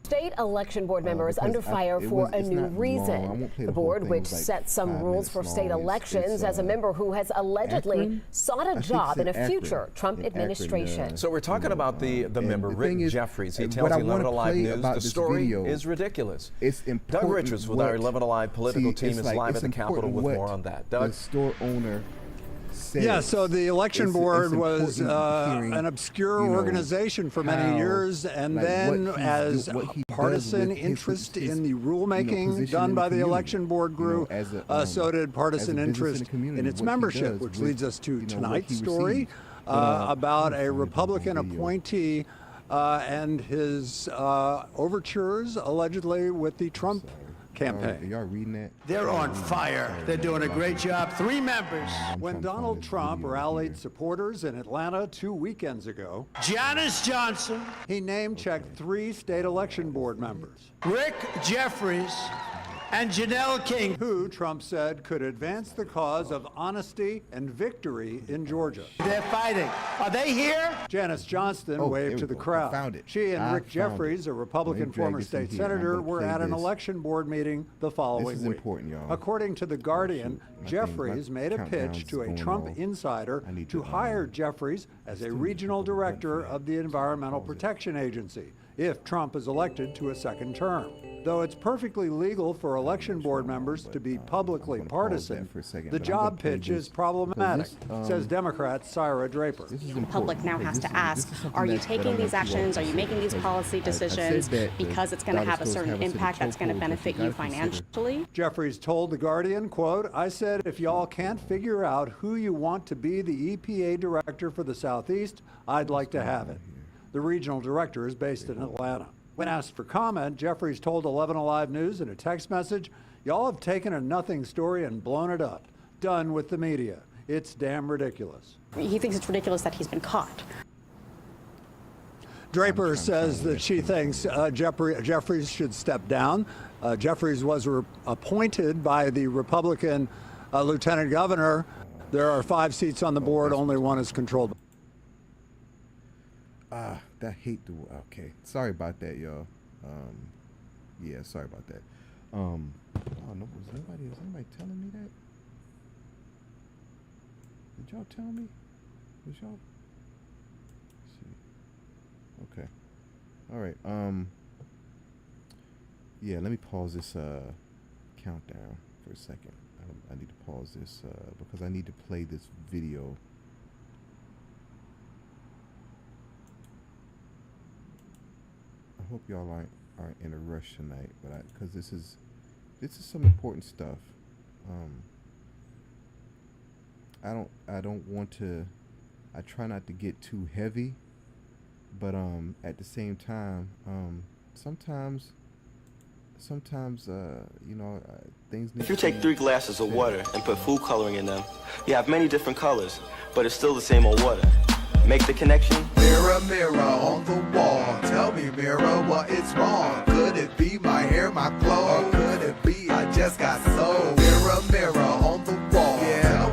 State election board member is under fire for a new reason. The board, which sets some rules for state elections, as a member who has allegedly sought a job in a future Trump administration. So we're talking about the member, Rick Jeffries. He tells 11 Alive News the story is ridiculous. It's important. Doug Richards with our 11 Alive political team is live at the Capitol with more on that. Doug? The store owner says. Yeah, so the election board was an obscure organization for many years, and then as partisan interest in the rulemaking done by the election board grew, so did partisan interest in its membership, which leads us to tonight's story about a Republican appointee and his overtures, allegedly, with the Trump campaign. Are y'all reading that? They're on fire. They're doing a great job. 3 members. When Donald Trump rallied supporters in Atlanta 2 weekends ago, Janice Johnson, he name-checked 3 state election board members, Rick Jeffries, and Janelle King, who Trump said could advance the cause of honesty and victory in Georgia. They're fighting. Are they here? Janice Johnston waved to the crowd. Found it. She and Rick Jeffries, a Republican former state senator, were at an election board meeting the following week. This is important, y'all. According to The Guardian, Jeffries made a pitch to a Trump insider to hire Jeffries as a regional director of the Environmental Protection Agency if Trump is elected to a second term. Though it's perfectly legal for election board members to be publicly partisan, the job pitch is problematic, says Democrat Syra Draper. The public now has to ask, are you taking these actions? Are you making these policy decisions because it's going to have a certain impact that's going to benefit you financially? Jeffries told The Guardian, quote, I said, if y'all can't figure out who you want to be the EPA director for the Southeast, I'd like to have it. The regional director is based in Atlanta. When asked for comment, Jeffries told 11 Alive News in a text message, y'all have taken a nothing story and blown it up. Done with the media. It's damn ridiculous. He thinks it's ridiculous that he's been caught. Draper says that she thinks Jeffries should step down. Jeffries was appointed by the Republican lieutenant governor. There are 5 seats on the board. Only 1 is controlled. I hate the. Okay, sorry about that, y'all. Yeah, sorry about that. I don't know. Is anybody telling me that? Did y'all tell me? Was y'all? Let's see. Okay. All right. Yeah. Let me pause this countdown for a second. I need to pause this because I need to play this video. I hope y'all aren't in a rush tonight, but because this is some important stuff. I don't want to. I try not to get too heavy, but at the same time, sometimes you know, things. If you take 3 glasses of water and put food coloring in them, you have many different colors, but it's still the same old water. Make the connection. Mirror, mirror on the wall, tell me, mirror, what is wrong? Could it be my hair, my clothes? Or could it be I just got sold? Mirror, mirror on the wall, yeah.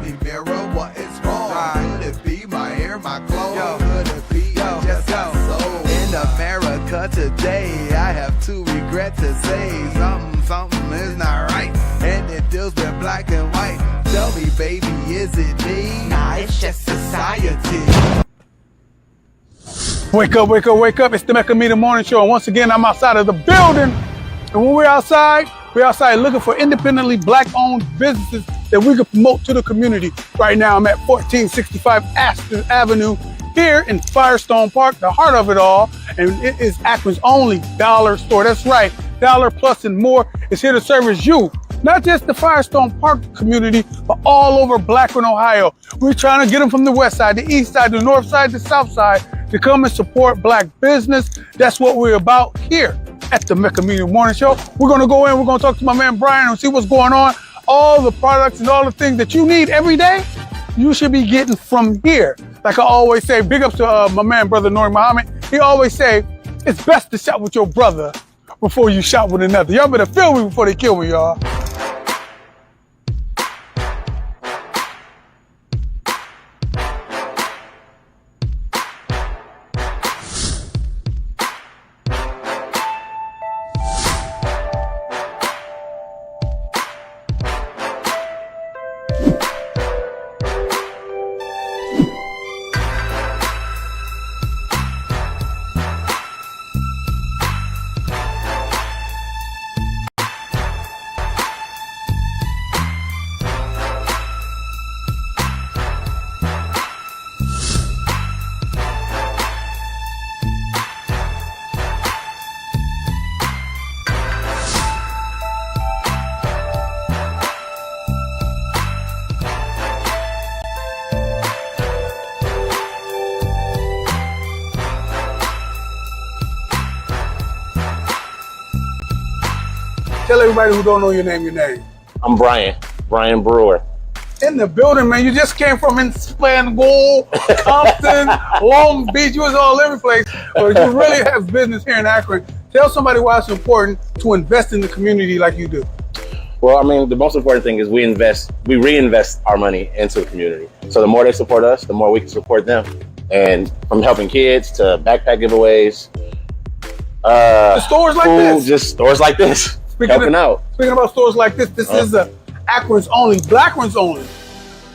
regret to say something is not right, and it deals with black and white. Tell me, baby, is it me? Nah, it's just society. Wake up, wake up, wake up. It's the Mecca Media Morning Show. And once again, I'm outside of the building. And when we're outside looking for independently black-owned businesses that we can promote to the community. Right now, I'm at 1465 Aston Avenue here in Firestone Park, the heart of it all. And it is Akron's only dollar store. That's right, Dollar Plus and More is here to service you. Not just the Firestone Park community, but all over Blackburn, Ohio. We're trying to get them from the west side, the east side, the north side, the south side to come and support black business. That's what we're about here at the Mecca Media Morning Show. We're going to go in, we're going to talk to my man Brian and see what's going on. All the products and all the things that you need every day, you should be getting from here. Like I always say, big ups to my man, Brother Nori Muhammad. He always say, it's best to shop with your brother before you shop with another. Y'all better feel me before they kill me, y'all. Tell everybody who don't know your name. I'm Brian Brewer. In the building, man. You just came from Spangold, Compton, Long Beach. You was all over the place. But you really have business here in Akron. Tell somebody why it's important to invest in the community like you do. Well, I mean, the most important thing is we reinvest our money into the community. So the more they support us, the more we can support them. And from helping kids to backpack giveaways, stores like this. Just stores like this. Speaking about stores like this, this is the Akron's only, Blackburn's only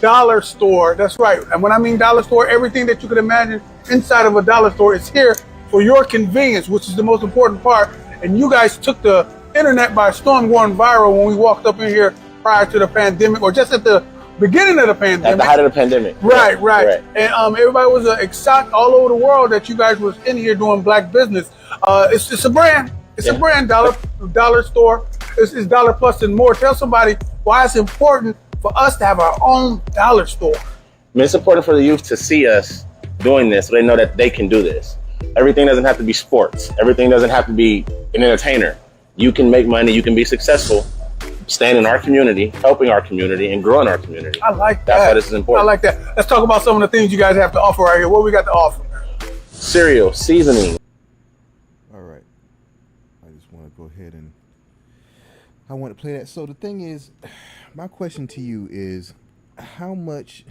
dollar store. That's right. And when I mean dollar store, everything that you could imagine inside of a dollar store is here for your convenience, which is the most important part. And you guys took the internet by storm, going viral when we walked up in here prior to the pandemic, or just at the beginning of the pandemic. At the height of the pandemic. Right. And everybody was excited all over the world that you guys was in here doing black business. It's a brand. It's a brand, dollar store. It's Dollar Plus and More. Tell somebody why it's important for us to have our own dollar store. I mean, it's important for the youth to see us doing this so they know that they can do this. Everything doesn't have to be sports. Everything doesn't have to be an entertainer. You can make money. You can be successful. Staying in our community, helping our community, and growing our community. I like that. That's why this is important. I like that. Let's talk about some of the things you guys have to offer right here. What we got to offer? Cereal, seasoning. All right. I just want to go ahead and I want to play that. So the thing is, my question to you is, how much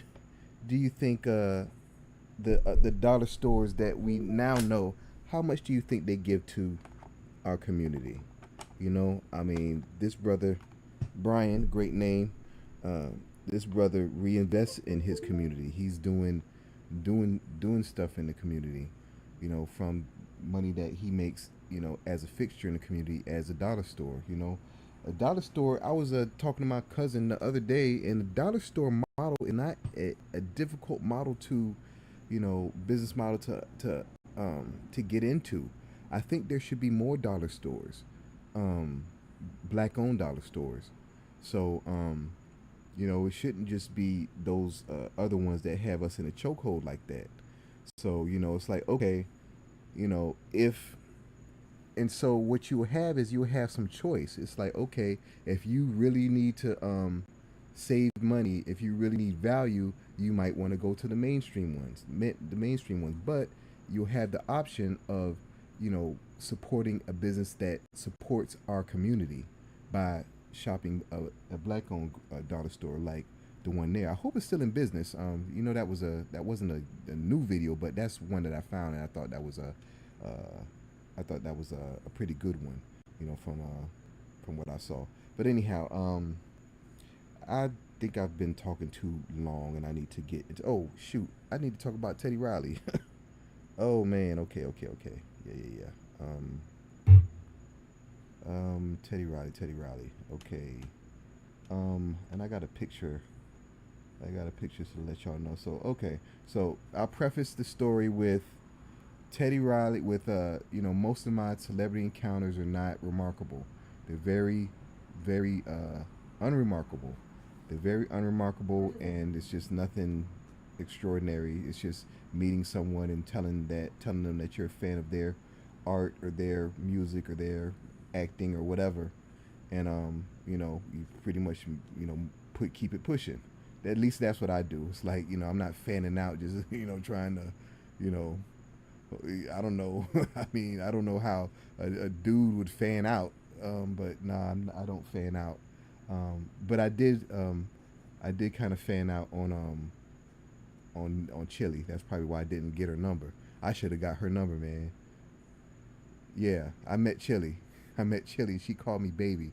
do you think the dollar stores that we now know, how much do you think they give to our community? You know, I mean, this brother Brian, great name. This brother reinvests in his community. He's doing stuff in the community, you know, from money that he makes, you know, as a fixture in the community, as a dollar store. You know, a dollar store. I was talking to my cousin the other day, and the dollar store model is not a difficult model to, you know, business model to get into. I think there should be more dollar stores, black-owned dollar stores. So, you know, it shouldn't just be those other ones that have us in a chokehold like that. So, you know, it's like, okay, you know, and so what you'll have is you'll have some choice. It's like, okay, if you really need to save money, if you really need value, you might want to go to the mainstream ones, but you'll have the option of, you know, supporting a business that supports our community by shopping a black-owned dollar store like the one there. I hope it's still in business. You know, that wasn't a new video, but that's one that I found, and I thought that was a pretty good one. from what I saw. But anyhow, I think I've been talking too long, and I need to get into. Oh shoot, I need to talk about Teddy Riley. Oh man, okay, yeah. Teddy Riley. Okay. And I got a picture. To let y'all know. So okay, so I'll preface the story with Teddy Riley. With most of my celebrity encounters are not remarkable. They're very, very unremarkable. They're very unremarkable, and it's just nothing extraordinary. It's just meeting someone and telling them that you're a fan of their art or their music or their acting or whatever, and you pretty much keep it pushing. At least that's what I do. It's like, I'm not fanning out, just trying to, I don't know. I mean, I don't know how a dude would fan out, but nah, I don't fan out. But I did kind of fan out on Chili. That's probably why I didn't get her number. I should have got her number, man. Yeah, I met Chili. She called me baby,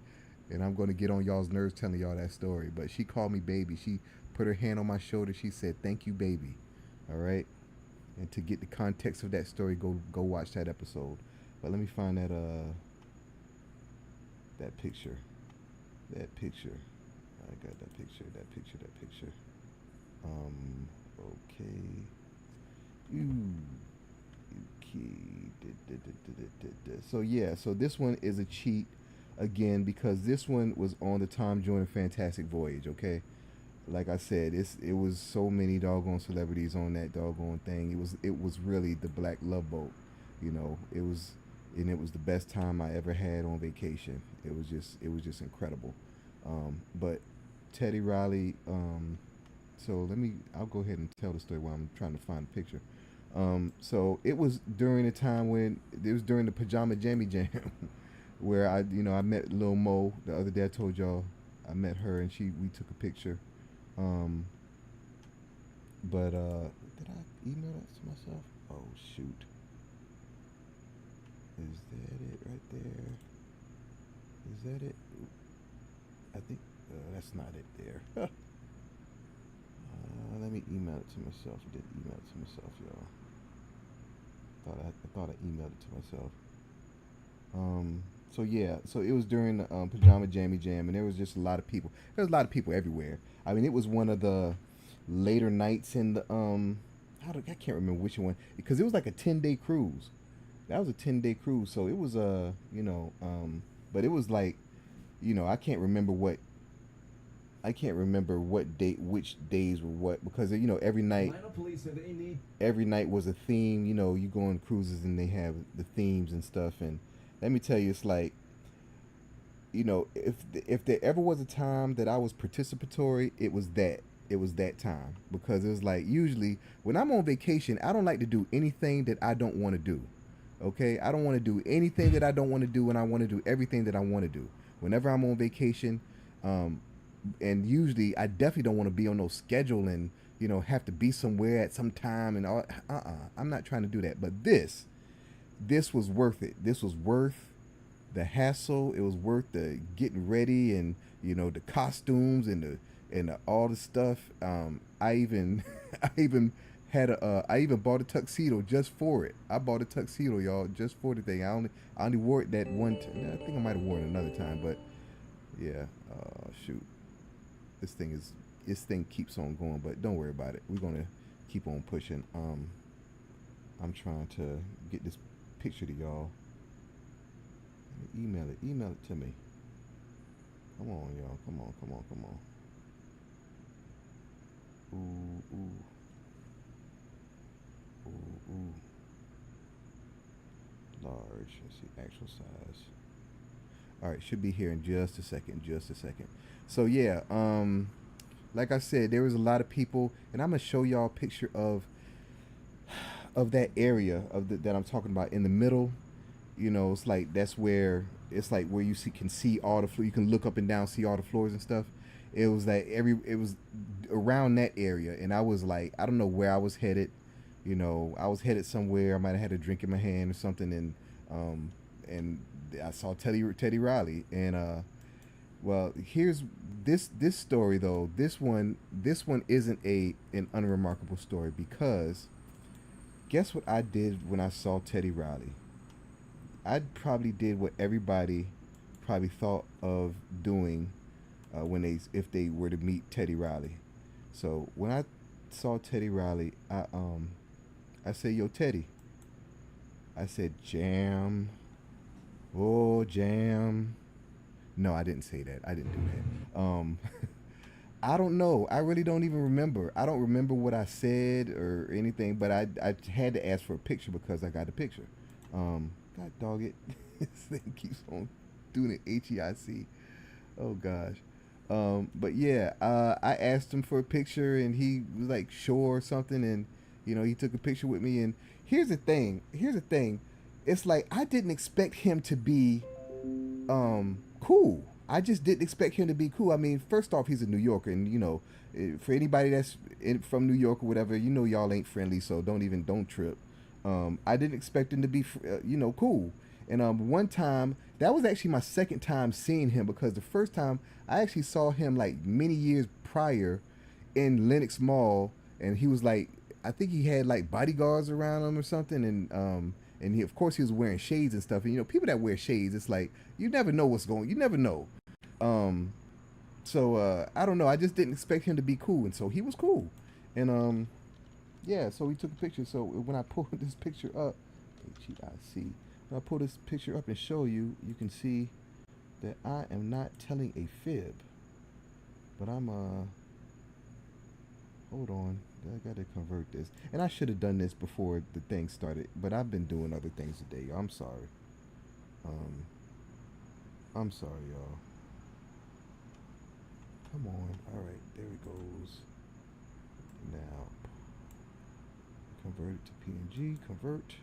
and I'm going to get on y'all's nerves telling y'all that story. But she called me baby. She put her hand on my shoulder. She said, "Thank you, baby." All right. And to get the context of that story, go watch that episode. But let me find that picture. That picture. I got that picture. Okay. So yeah, so this one is a cheat again, because this one was on the Tom Joyner Fantastic Voyage. Okay, like I said, it was so many doggone celebrities on that doggone thing. It was really the Black Love Boat. It was the best time I ever had on vacation. It was just incredible. But Teddy Riley. So I'll go ahead and tell the story while I'm trying to find a picture. So it was during the time when it was during the Pajama Jammy Jam, where I met Lil Mo the other day. I told y'all I met her, and we took a picture. But did I email that to myself? Oh shoot. Is that it right there? Is that it? I think that's not it there. Let me email it to myself. I did email it to myself, y'all. I thought I emailed it to myself. So yeah, so it was during the Pajama Jammy Jam, and there was just a lot of people. There was a lot of people everywhere. I mean, it was one of the later nights in the I can't remember which one, because it was like a 10-day cruise. That was a 10-day cruise, so it was but it was like, I can't remember what which days were what, because every night was a theme. You go on cruises and they have the themes and stuff, and let me tell you, it's like, if there ever was a time that I was participatory, it was that time, because it was like, usually when I'm on vacation, I don't like to do anything that I don't want to do. Okay, I don't want to do anything that I don't want to do, and I want to do everything that I want to do whenever I'm on vacation. And usually I definitely don't want to be on no schedule and have to be somewhere at some time and all. I'm not trying to do that. But this was worth it. This was worth the hassle. It was worth the getting ready and the costumes and the all the stuff. I even I even bought a tuxedo just for it. I bought a tuxedo, y'all, just for the thing. I only wore it that one time. I think I might have worn it another time, but yeah. Shoot. This thing keeps on going, but don't worry about it. We're gonna keep on pushing. I'm trying to get this picture to y'all. Email it to me. Come on, y'all. Come on. Ooh. Large. Let's see, actual size. All right, should be here in just a second. So yeah, like I said, there was a lot of people, and I'm gonna show y'all a picture of that area that I'm talking about in the middle. It's like where you can see all the floor. You can look up and down, see all the floors and stuff. It was like it was around that area, and I was like, I don't know where I was headed. I was headed somewhere. I might have had a drink in my hand or something, and I saw Teddy Riley, and well, here's this story though. This one isn't an unremarkable story, because guess what I did when I saw Teddy Riley? I probably did what everybody probably thought of doing if they were to meet Teddy Riley. So when I saw Teddy Riley, I said, "Yo, Teddy." I said, "Jam. Oh, jam." No, I didn't say that. I didn't do that. I don't know. I really don't even remember. I don't remember what I said or anything, but I had to ask for a picture because I got a picture. God dog it. This thing keeps on doing it. HEIC. Oh gosh. But yeah, I asked him for a picture, and he was like, sure, or something, and he took a picture with me. And here's the thing. It's like I didn't expect him to be cool. I just didn't expect him to be cool. I mean, first off, he's a New Yorker, and for anybody that's from New York or whatever, y'all ain't friendly, so don't trip. I didn't expect him to be cool. And one time, that was actually my second time seeing him, because the first time I actually saw him like many years prior in Lenox Mall, and he was like, I think he had like bodyguards around him or something, and he, of course, he was wearing shades and stuff. And people that wear shades, it's like you never know what's going. You never know. So I don't know. I just didn't expect him to be cool, and so he was cool. And yeah, so we took a picture. So when I pulled this picture up, HEIC. When I pull this picture up and show you, you can see that I am not telling a fib. But I'm hold on. I gotta convert this. And I should have done this before the thing started, but I've been doing other things today. I'm sorry. I'm sorry, y'all. Come on. Alright, there it goes. Now convert it to PNG, convert.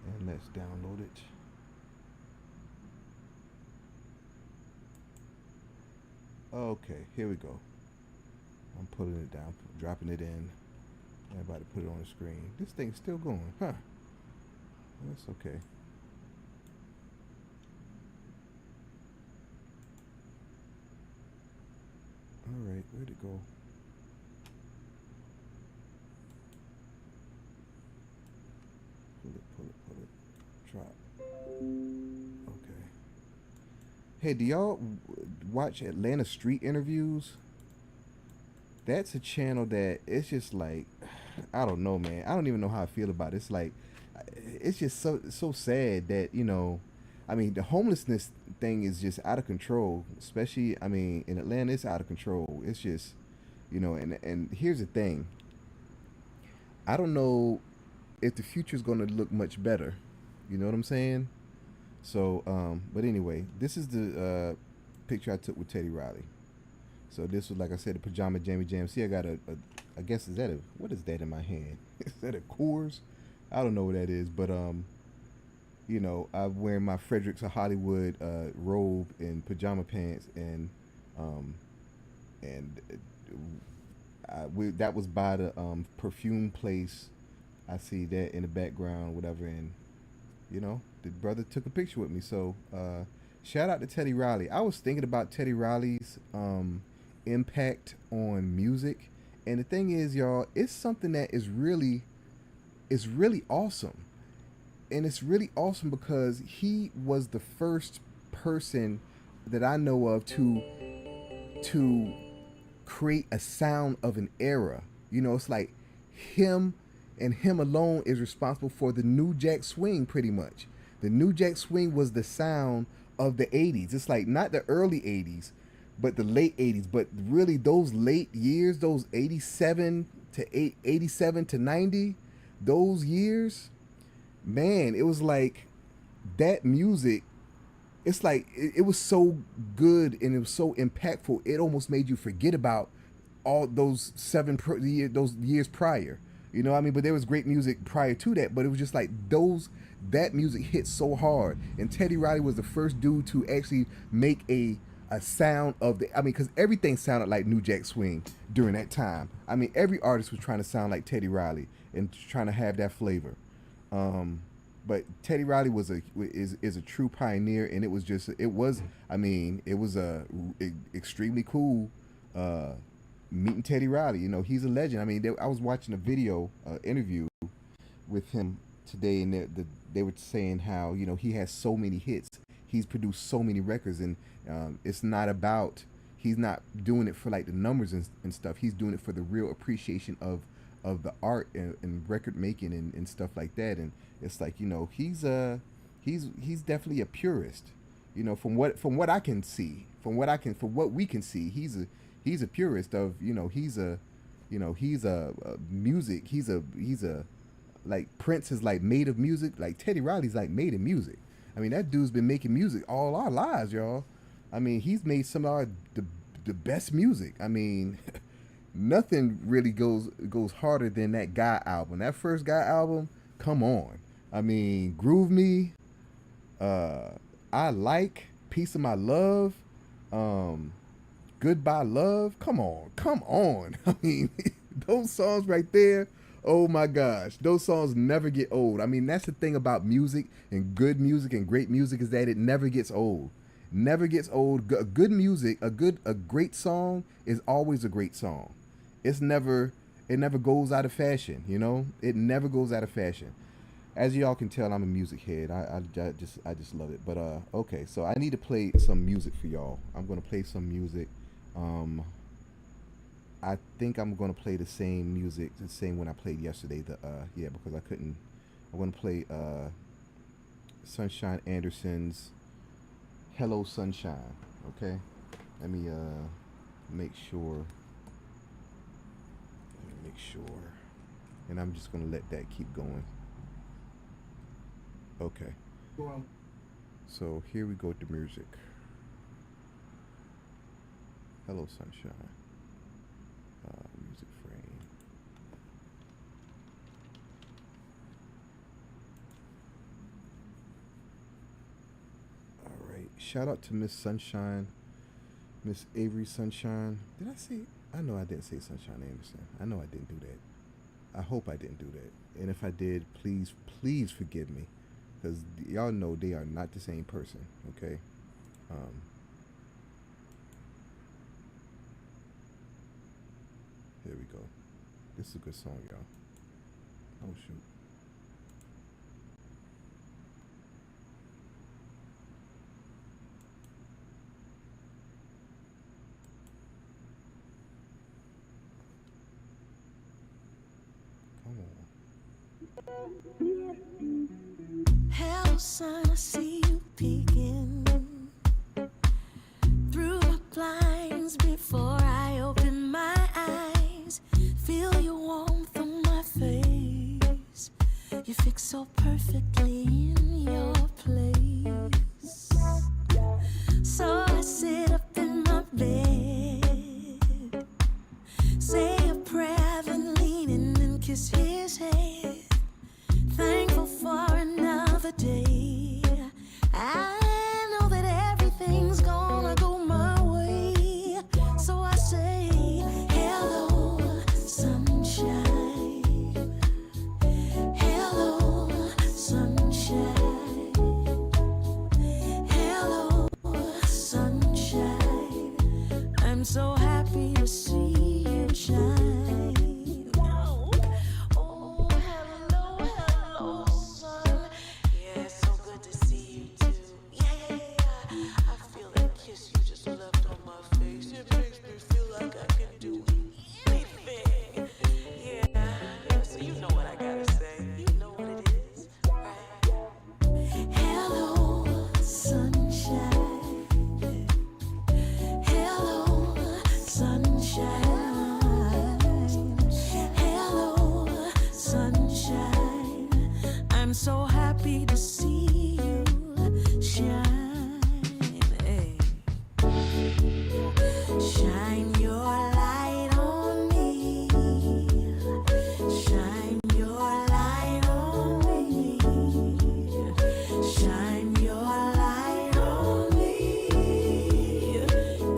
And let's download it. Okay, here we go. I'm putting it down, dropping it in. I'm about to put it on the screen. This thing's still going, huh? That's okay. All right, where'd it go? Pull it. Drop. Okay. Hey, do y'all watch Atlanta Street Interviews? That's a channel that it's just like, I don't know, man. I don't even know how I feel about it. It's like, it's just so sad that, I mean, the homelessness thing is just out of control. Especially, I mean, in Atlanta, it's out of control. It's just, and here's the thing. I don't know if the future is going to look much better. You know what I'm saying? So, but anyway, this is the picture I took with Teddy Riley. So this was, like I said, a pajama jammy jam. See, I got I guess, what is that in my hand? Is that a Coors? I don't know what that is, but I'm wearing my Fredericks of Hollywood robe and pajama pants, and that was by the perfume place. I see that in the background, whatever, and the brother took a picture with me. So shout out to Teddy Riley. I was thinking about Teddy Riley's impact on music, and the thing is, y'all, it's something that is really awesome. And it's really awesome because he was the first person that I know of to create a sound of an era. It's like him and him alone is responsible for the New Jack Swing, pretty much. The New Jack Swing was the sound of the 80s. It's like not the early 80s, but the late 80s. But really those late years, those 87 to 90, those years, man, it was like that music. It's like it was so good and it was so impactful. It almost made you forget about all those those years prior. But there was great music prior to that, but it was just like that music hit so hard. And Teddy Riley was the first dude to actually make a sound of because everything sounded like New Jack Swing during that time. I mean, every artist was trying to sound like Teddy Riley and trying to have that flavor. but Teddy Riley is a true pioneer, and it was extremely cool meeting Teddy Riley. You know, he's a legend. I mean, I was watching a video interview with him today, and they were saying how, you know, he has so many hits, he's produced so many records, and it's not about, he's not doing it for like the numbers and stuff. He's doing it for the real appreciation of the art and record making and stuff like that. And it's like, you know, he's definitely a purist. You know, from what I can see, from what we can see, he's a purist of, you know, he's a music. He's a like Prince is like made of music. Like Teddy Riley's like made of music. I mean, that dude's been making music all our lives, y'all. I mean, he's made some of the best music. I mean, nothing really goes harder than that Guy album. That first Guy album, come on. I mean, Groove Me, I Like, Piece of My Love, Goodbye Love. Come on. I mean, those songs right there, oh my gosh, those songs never get old. I mean, that's the thing about music and good music and great music, is that it never gets old. Never gets old. Good music, a great song is always a great song. It never goes out of fashion, you know? It never goes out of fashion. As y'all can tell, I'm a music head. I just love it. But okay, so I need to play some music for y'all. I'm gonna play some music. I think I'm gonna play the same music, the same one I played yesterday. Because I couldn't. I'm gonna play Sunshine Anderson's "Hello Sunshine." Okay, let me make sure, and I'm just gonna let that keep going. Okay. So here we go with the music. Hello Sunshine. Music frame. All right. Shout out to Miss Sunshine, Miss Avery Sunshine. Did I say? I know I didn't say Sunshine Anderson. I know I didn't do that. I hope I didn't do that. And if I did, please forgive me, because y'all know they are not the same person. Okay. Here we go. This is a good song, y'all. Oh, shoot. Come on. Hello, son, I see you peeking through my blinds before I open my eyes. Feel your warmth on my face. You fix so perfectly in your place. So I sit up in my bed, say a prayer, then lean in and kiss his head. Thankful for another day. I know that everything's gonna go my way. So I say, hello, sunshine. Hello, sunshine. Hello, sunshine. I'm so happy to see you shine. I'm so happy to see you shine. Hey. Shine your light on me. Shine your light on me. Shine your light on me.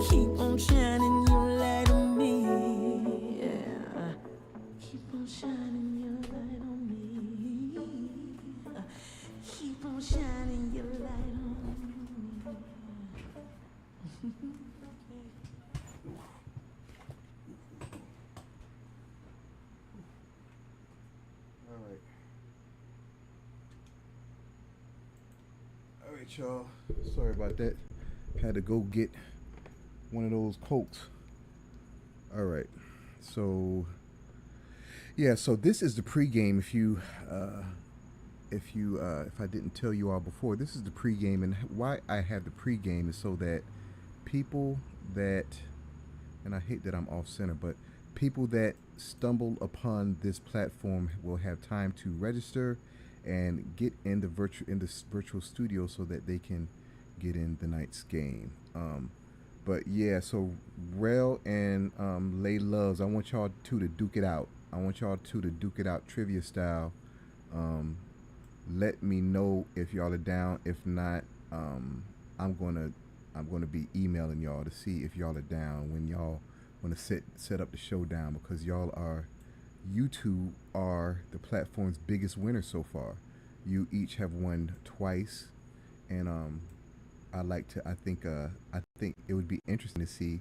Keep on shining your light on me. Yeah. Keep on shining your light on me. right, y'all. Sorry about that. Had to go get one of those Cokes. All right. So, yeah. So this is the pregame. If I didn't tell you all before, this is the pregame, and why I have the pregame is so that people that, and I hate that I'm off center, but people that stumble upon this platform will have time to register and get in this virtual studio so that they can get in the night's game. But yeah, so Rel and Lay Loves, I want y'all two to duke it out. I want y'all two to duke it out trivia style. Let me know if y'all are down. If not, I'm gonna be emailing y'all to see if y'all are down when y'all want to set up the showdown, because you two are the platform's biggest winners so far. You each have won twice, and I think it would be interesting to see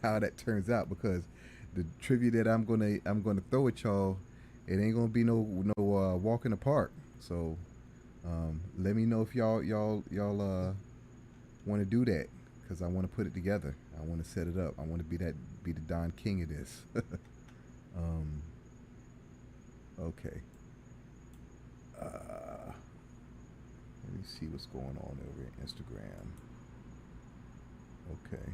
how that turns out, because the trivia that I'm gonna throw at y'all, it ain't gonna be no walk in the park. So let me know if y'all want to do that, because I want to put it together. I want to set it up. I want to be the Don King of this. Okay. Let me see what's going on over at Instagram. Okay.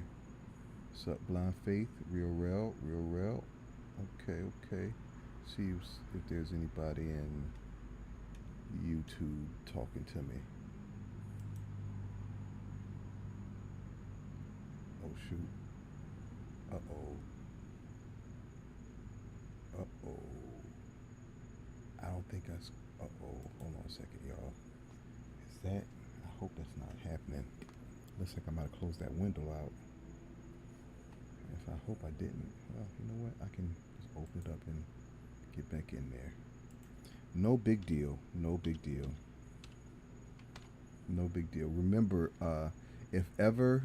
What's up, Blind Faith? Real Rel. Okay. See if there's anybody in YouTube talking to me. Oh shoot. Uh-oh. I don't think that's... Uh-oh. Hold on a second, y'all. Is that... I hope that's not happening. Looks like I might have closed that window out. If I hope I didn't, well, you know what? I can just open it up and get back in there. No big deal. Remember, if ever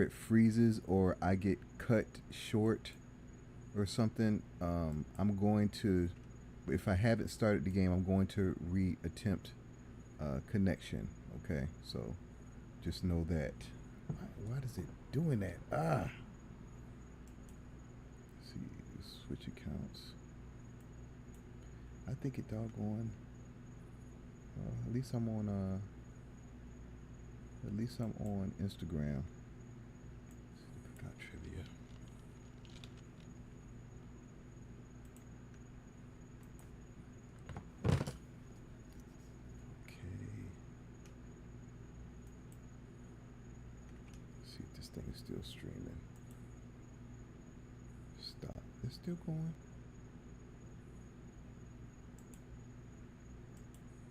it freezes or I get cut short or something, I'm going to, if I haven't started the game, I'm going to re-attempt connection. Okay, so just know that. Why is it doing that? Let's see, switch accounts. I think it doggone. At least I'm on Instagram. Let's see if I got trivia. See if this thing is still streaming. Stop. It's still going.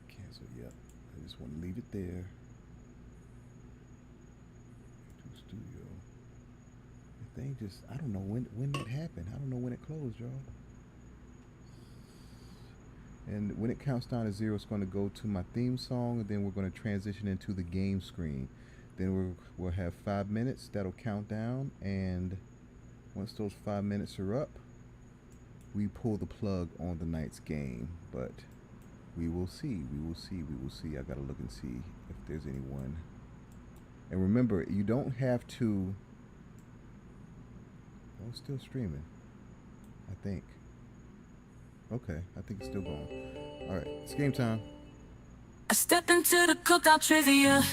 Cancel. Yep. I just want to leave it there. To studio. The thing just, I don't know when that happened. I don't know when it closed, y'all. And when it counts down to 0, it's going to go to my theme song, and then we're going to transition into the game screen. Then we'll have 5 minutes. That'll count down, and once those 5 minutes are up, we pull the plug on the night's game. But we will see. I gotta look and see if there's anyone. And remember, you don't have to. Oh, it's still streaming, I think. Okay, I think it's still going. All right, it's game time. I step into the cookout trivia.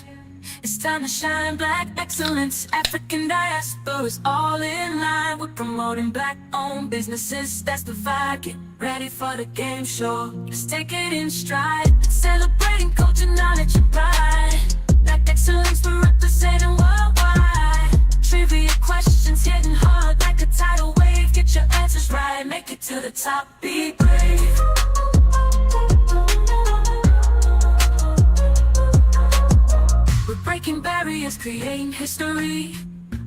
It's time to shine black excellence. African diaspora is all in line with promoting black-owned businesses. That's the vibe. Get ready for the game show. Let's take it in stride. Celebrating culture, knowledge, and pride. Black excellence for representing worldwide. Trivia questions hitting hard like a tidal wave. Get your answers right. Make it to the top. Be brave. We're breaking barriers, creating history.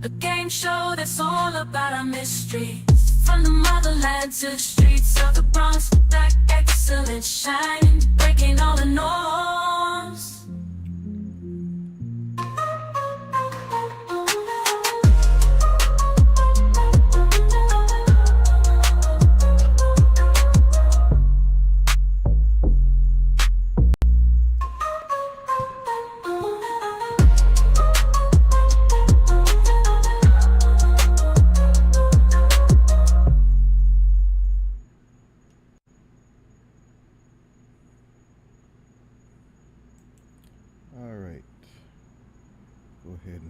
A game show that's all about our mystery. From the motherland to the streets of the Bronx, black excellence shining, breaking all the norms.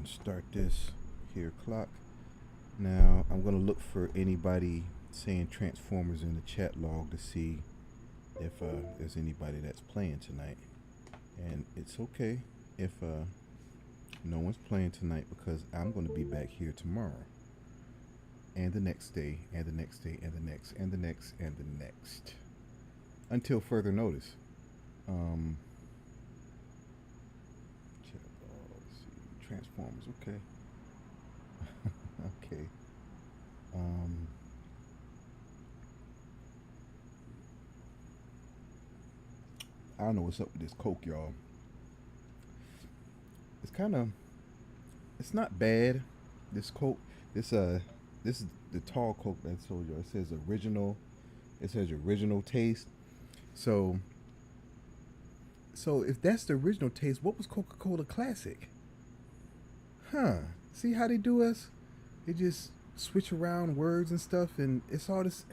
and start this here clock. Now I'm gonna look for anybody saying Transformers in the chat log to see if there's anybody that's playing tonight. And it's okay if no one's playing tonight, because I'm gonna be back here tomorrow, and the next day, and the next day, and the next, and the next, and the next, until further notice. Let's see, Transformers, okay. Okay. I don't know what's up with this Coke, y'all. It's not bad. This Coke, this is the tall Coke that I told you. It says original. It says original taste. So if that's the original taste, what was Coca-Cola Classic? Huh? See how they do us? They just switch around words and stuff, and it's all this.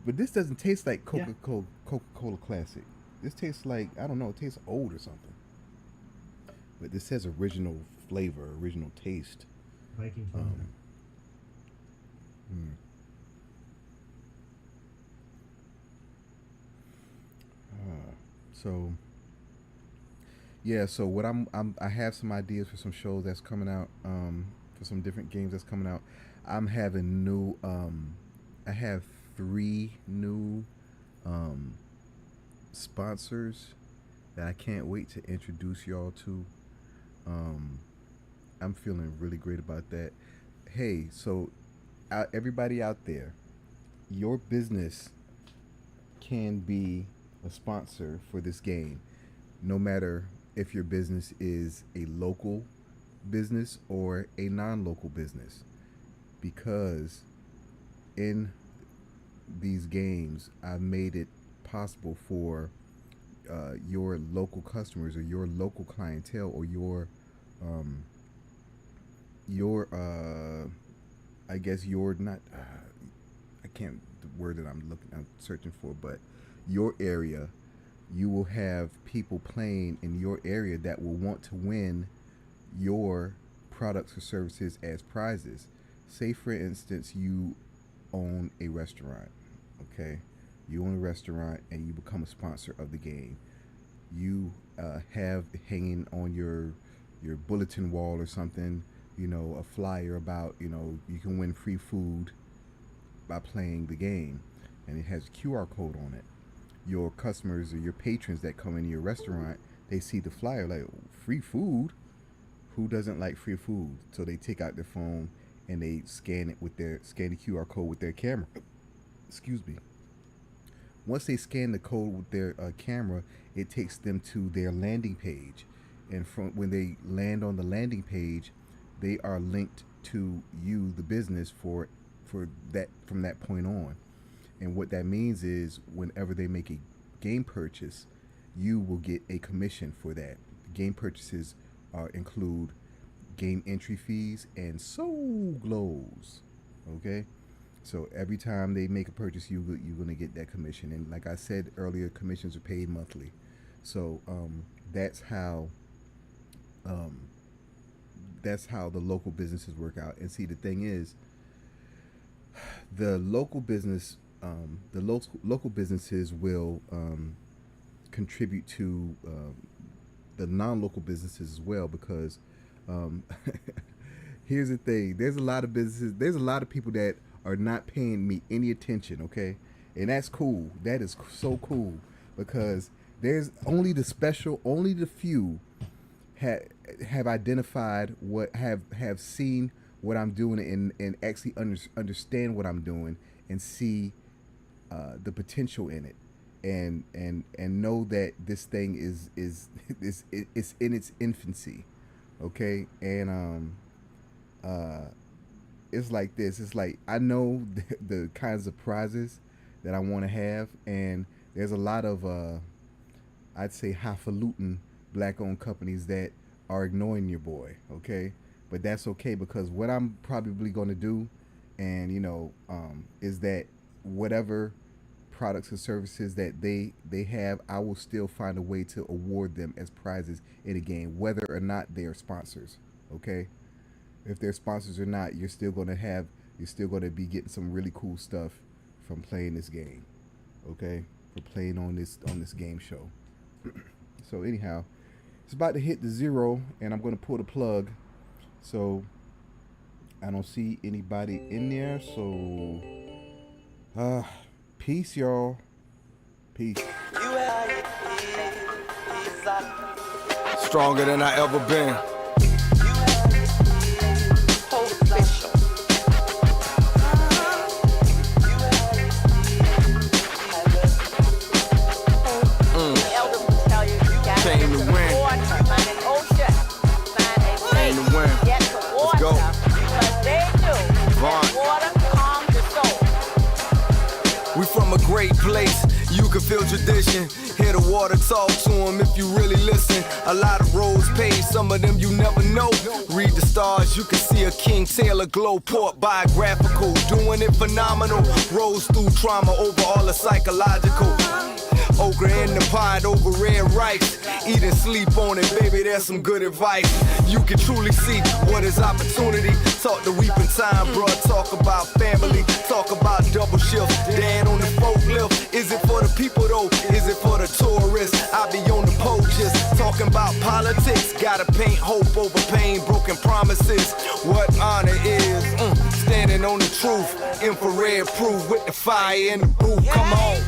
But this doesn't taste like Coca-Cola Classic. This tastes like, I don't know, it tastes old or something. But this says original flavor, original taste. Viking So yeah, so what I have some ideas for some shows that's coming out, for some different games that's coming out. I'm having new I have 3 new sponsors that I can't wait to introduce y'all to. I'm feeling really great about that. Hey, so everybody out there, your business can be a sponsor for this game, no matter if your business is a local business or a non-local business, because in these games I've made it possible for your local customers or your local clientele or your I guess you're not I can't the word that I'm searching for, but your area, you will have people playing in your area that will want to win your products or services as prizes. Say for instance you own a restaurant, okay? You own a restaurant and you become a sponsor of the game. You have hanging on your bulletin wall or something, a flyer about, you can win free food by playing the game, and it has a QR code on it. Your customers or your patrons that come into your restaurant, they see the flyer like, free food? Who doesn't like free food? So they take out their phone and they scan the QR code with their camera. Excuse me. Once they scan the code with their camera, it takes them to their landing page. And when they land on the landing page, they are linked to you, the business, for that from that point on. And what that means is whenever they make a game purchase, you will get a commission for that. Game purchases include game entry fees and soul glows. Okay? So every time they make a purchase, you're going to get that commission. And like I said earlier, commissions are paid monthly. So that's how the local businesses work out. And see, the thing is, the local businesses will contribute to the non-local businesses as well, because here's the thing: there's a lot of people that are not paying me any attention, okay? And that's cool. That is so cool, because there's only the few have identified have seen what I'm doing and actually understand what I'm doing and see the potential in it, and know that this thing is it's in its infancy, okay? And it's like this. It's like I know the kinds of prizes that I want to have, and there's a lot of I'd say highfalutin black-owned companies that are ignoring your boy, okay? But that's okay, because what I'm probably going to do, and is that whatever products and services that they have, I will still find a way to award them as prizes in a game, whether or not they are sponsors, Okay, if they're sponsors or not, you're still gonna be getting some really cool stuff from playing this game. Okay, for playing on this game show. So anyhow, it's about to hit the 0, and I'm gonna pull the plug. So I don't see anybody in there. So peace, y'all. Peace. Stronger than I ever been. Came to win. Came to win. Let's go. Vaughn. We from a great place. You can feel tradition. Hear the water talk to them if you really listen. A lot of roads paved, some of them you never know. Read the stars, you can see a King Taylor glow. Port biographical, doing it phenomenal. Rose through trauma over all the psychological. Okra in the pot over red rice. Eat and sleep on it, baby, that's some good advice. You can truly see what is opportunity. Talk the weeping time, bruh. Talk about family. Talk about double shift. Dad on the forklift. Is it for the people though? Is it for the tourists? I be on the poachers. Talking about politics. Gotta paint hope over pain. Broken promises. What honor is. Standing on the truth. Infrared proof with the fire in the booth. Come on.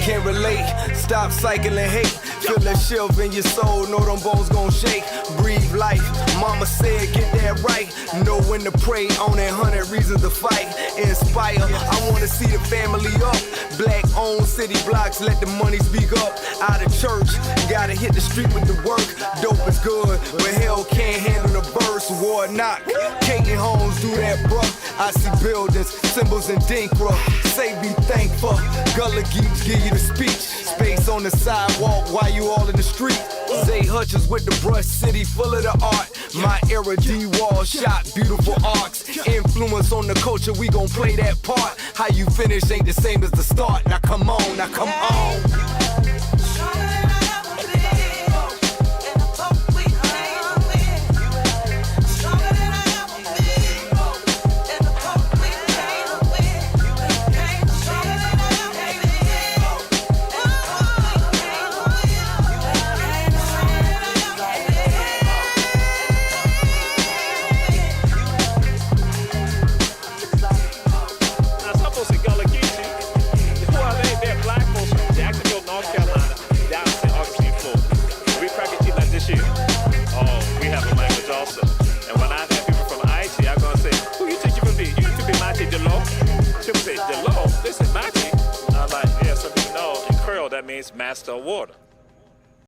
Can't relate, stop cycling hate. Feel that shift in your soul, know them bones gon' shake. Breathe life, mama said get that right. Know when to pray, on that 100 reasons to fight. Inspire, I wanna see the family up. Black owned city blocks, let the money speak up. Out of church, gotta hit the street with the work. Dope is good, but hell can't handle the verse. War knock, Katie Holmes do that, bruh. I see buildings, symbols and Dinkra. Say be thankful, Gullah Geeks give you the speech. Space on the sidewalk while you all in the street. Say Hutchins with the brush city full of the art. My era D-Wall shot beautiful arcs. Influence on the culture, we gon' play that part. How you finish ain't the same as the start. Now come on, now come on. Master of water.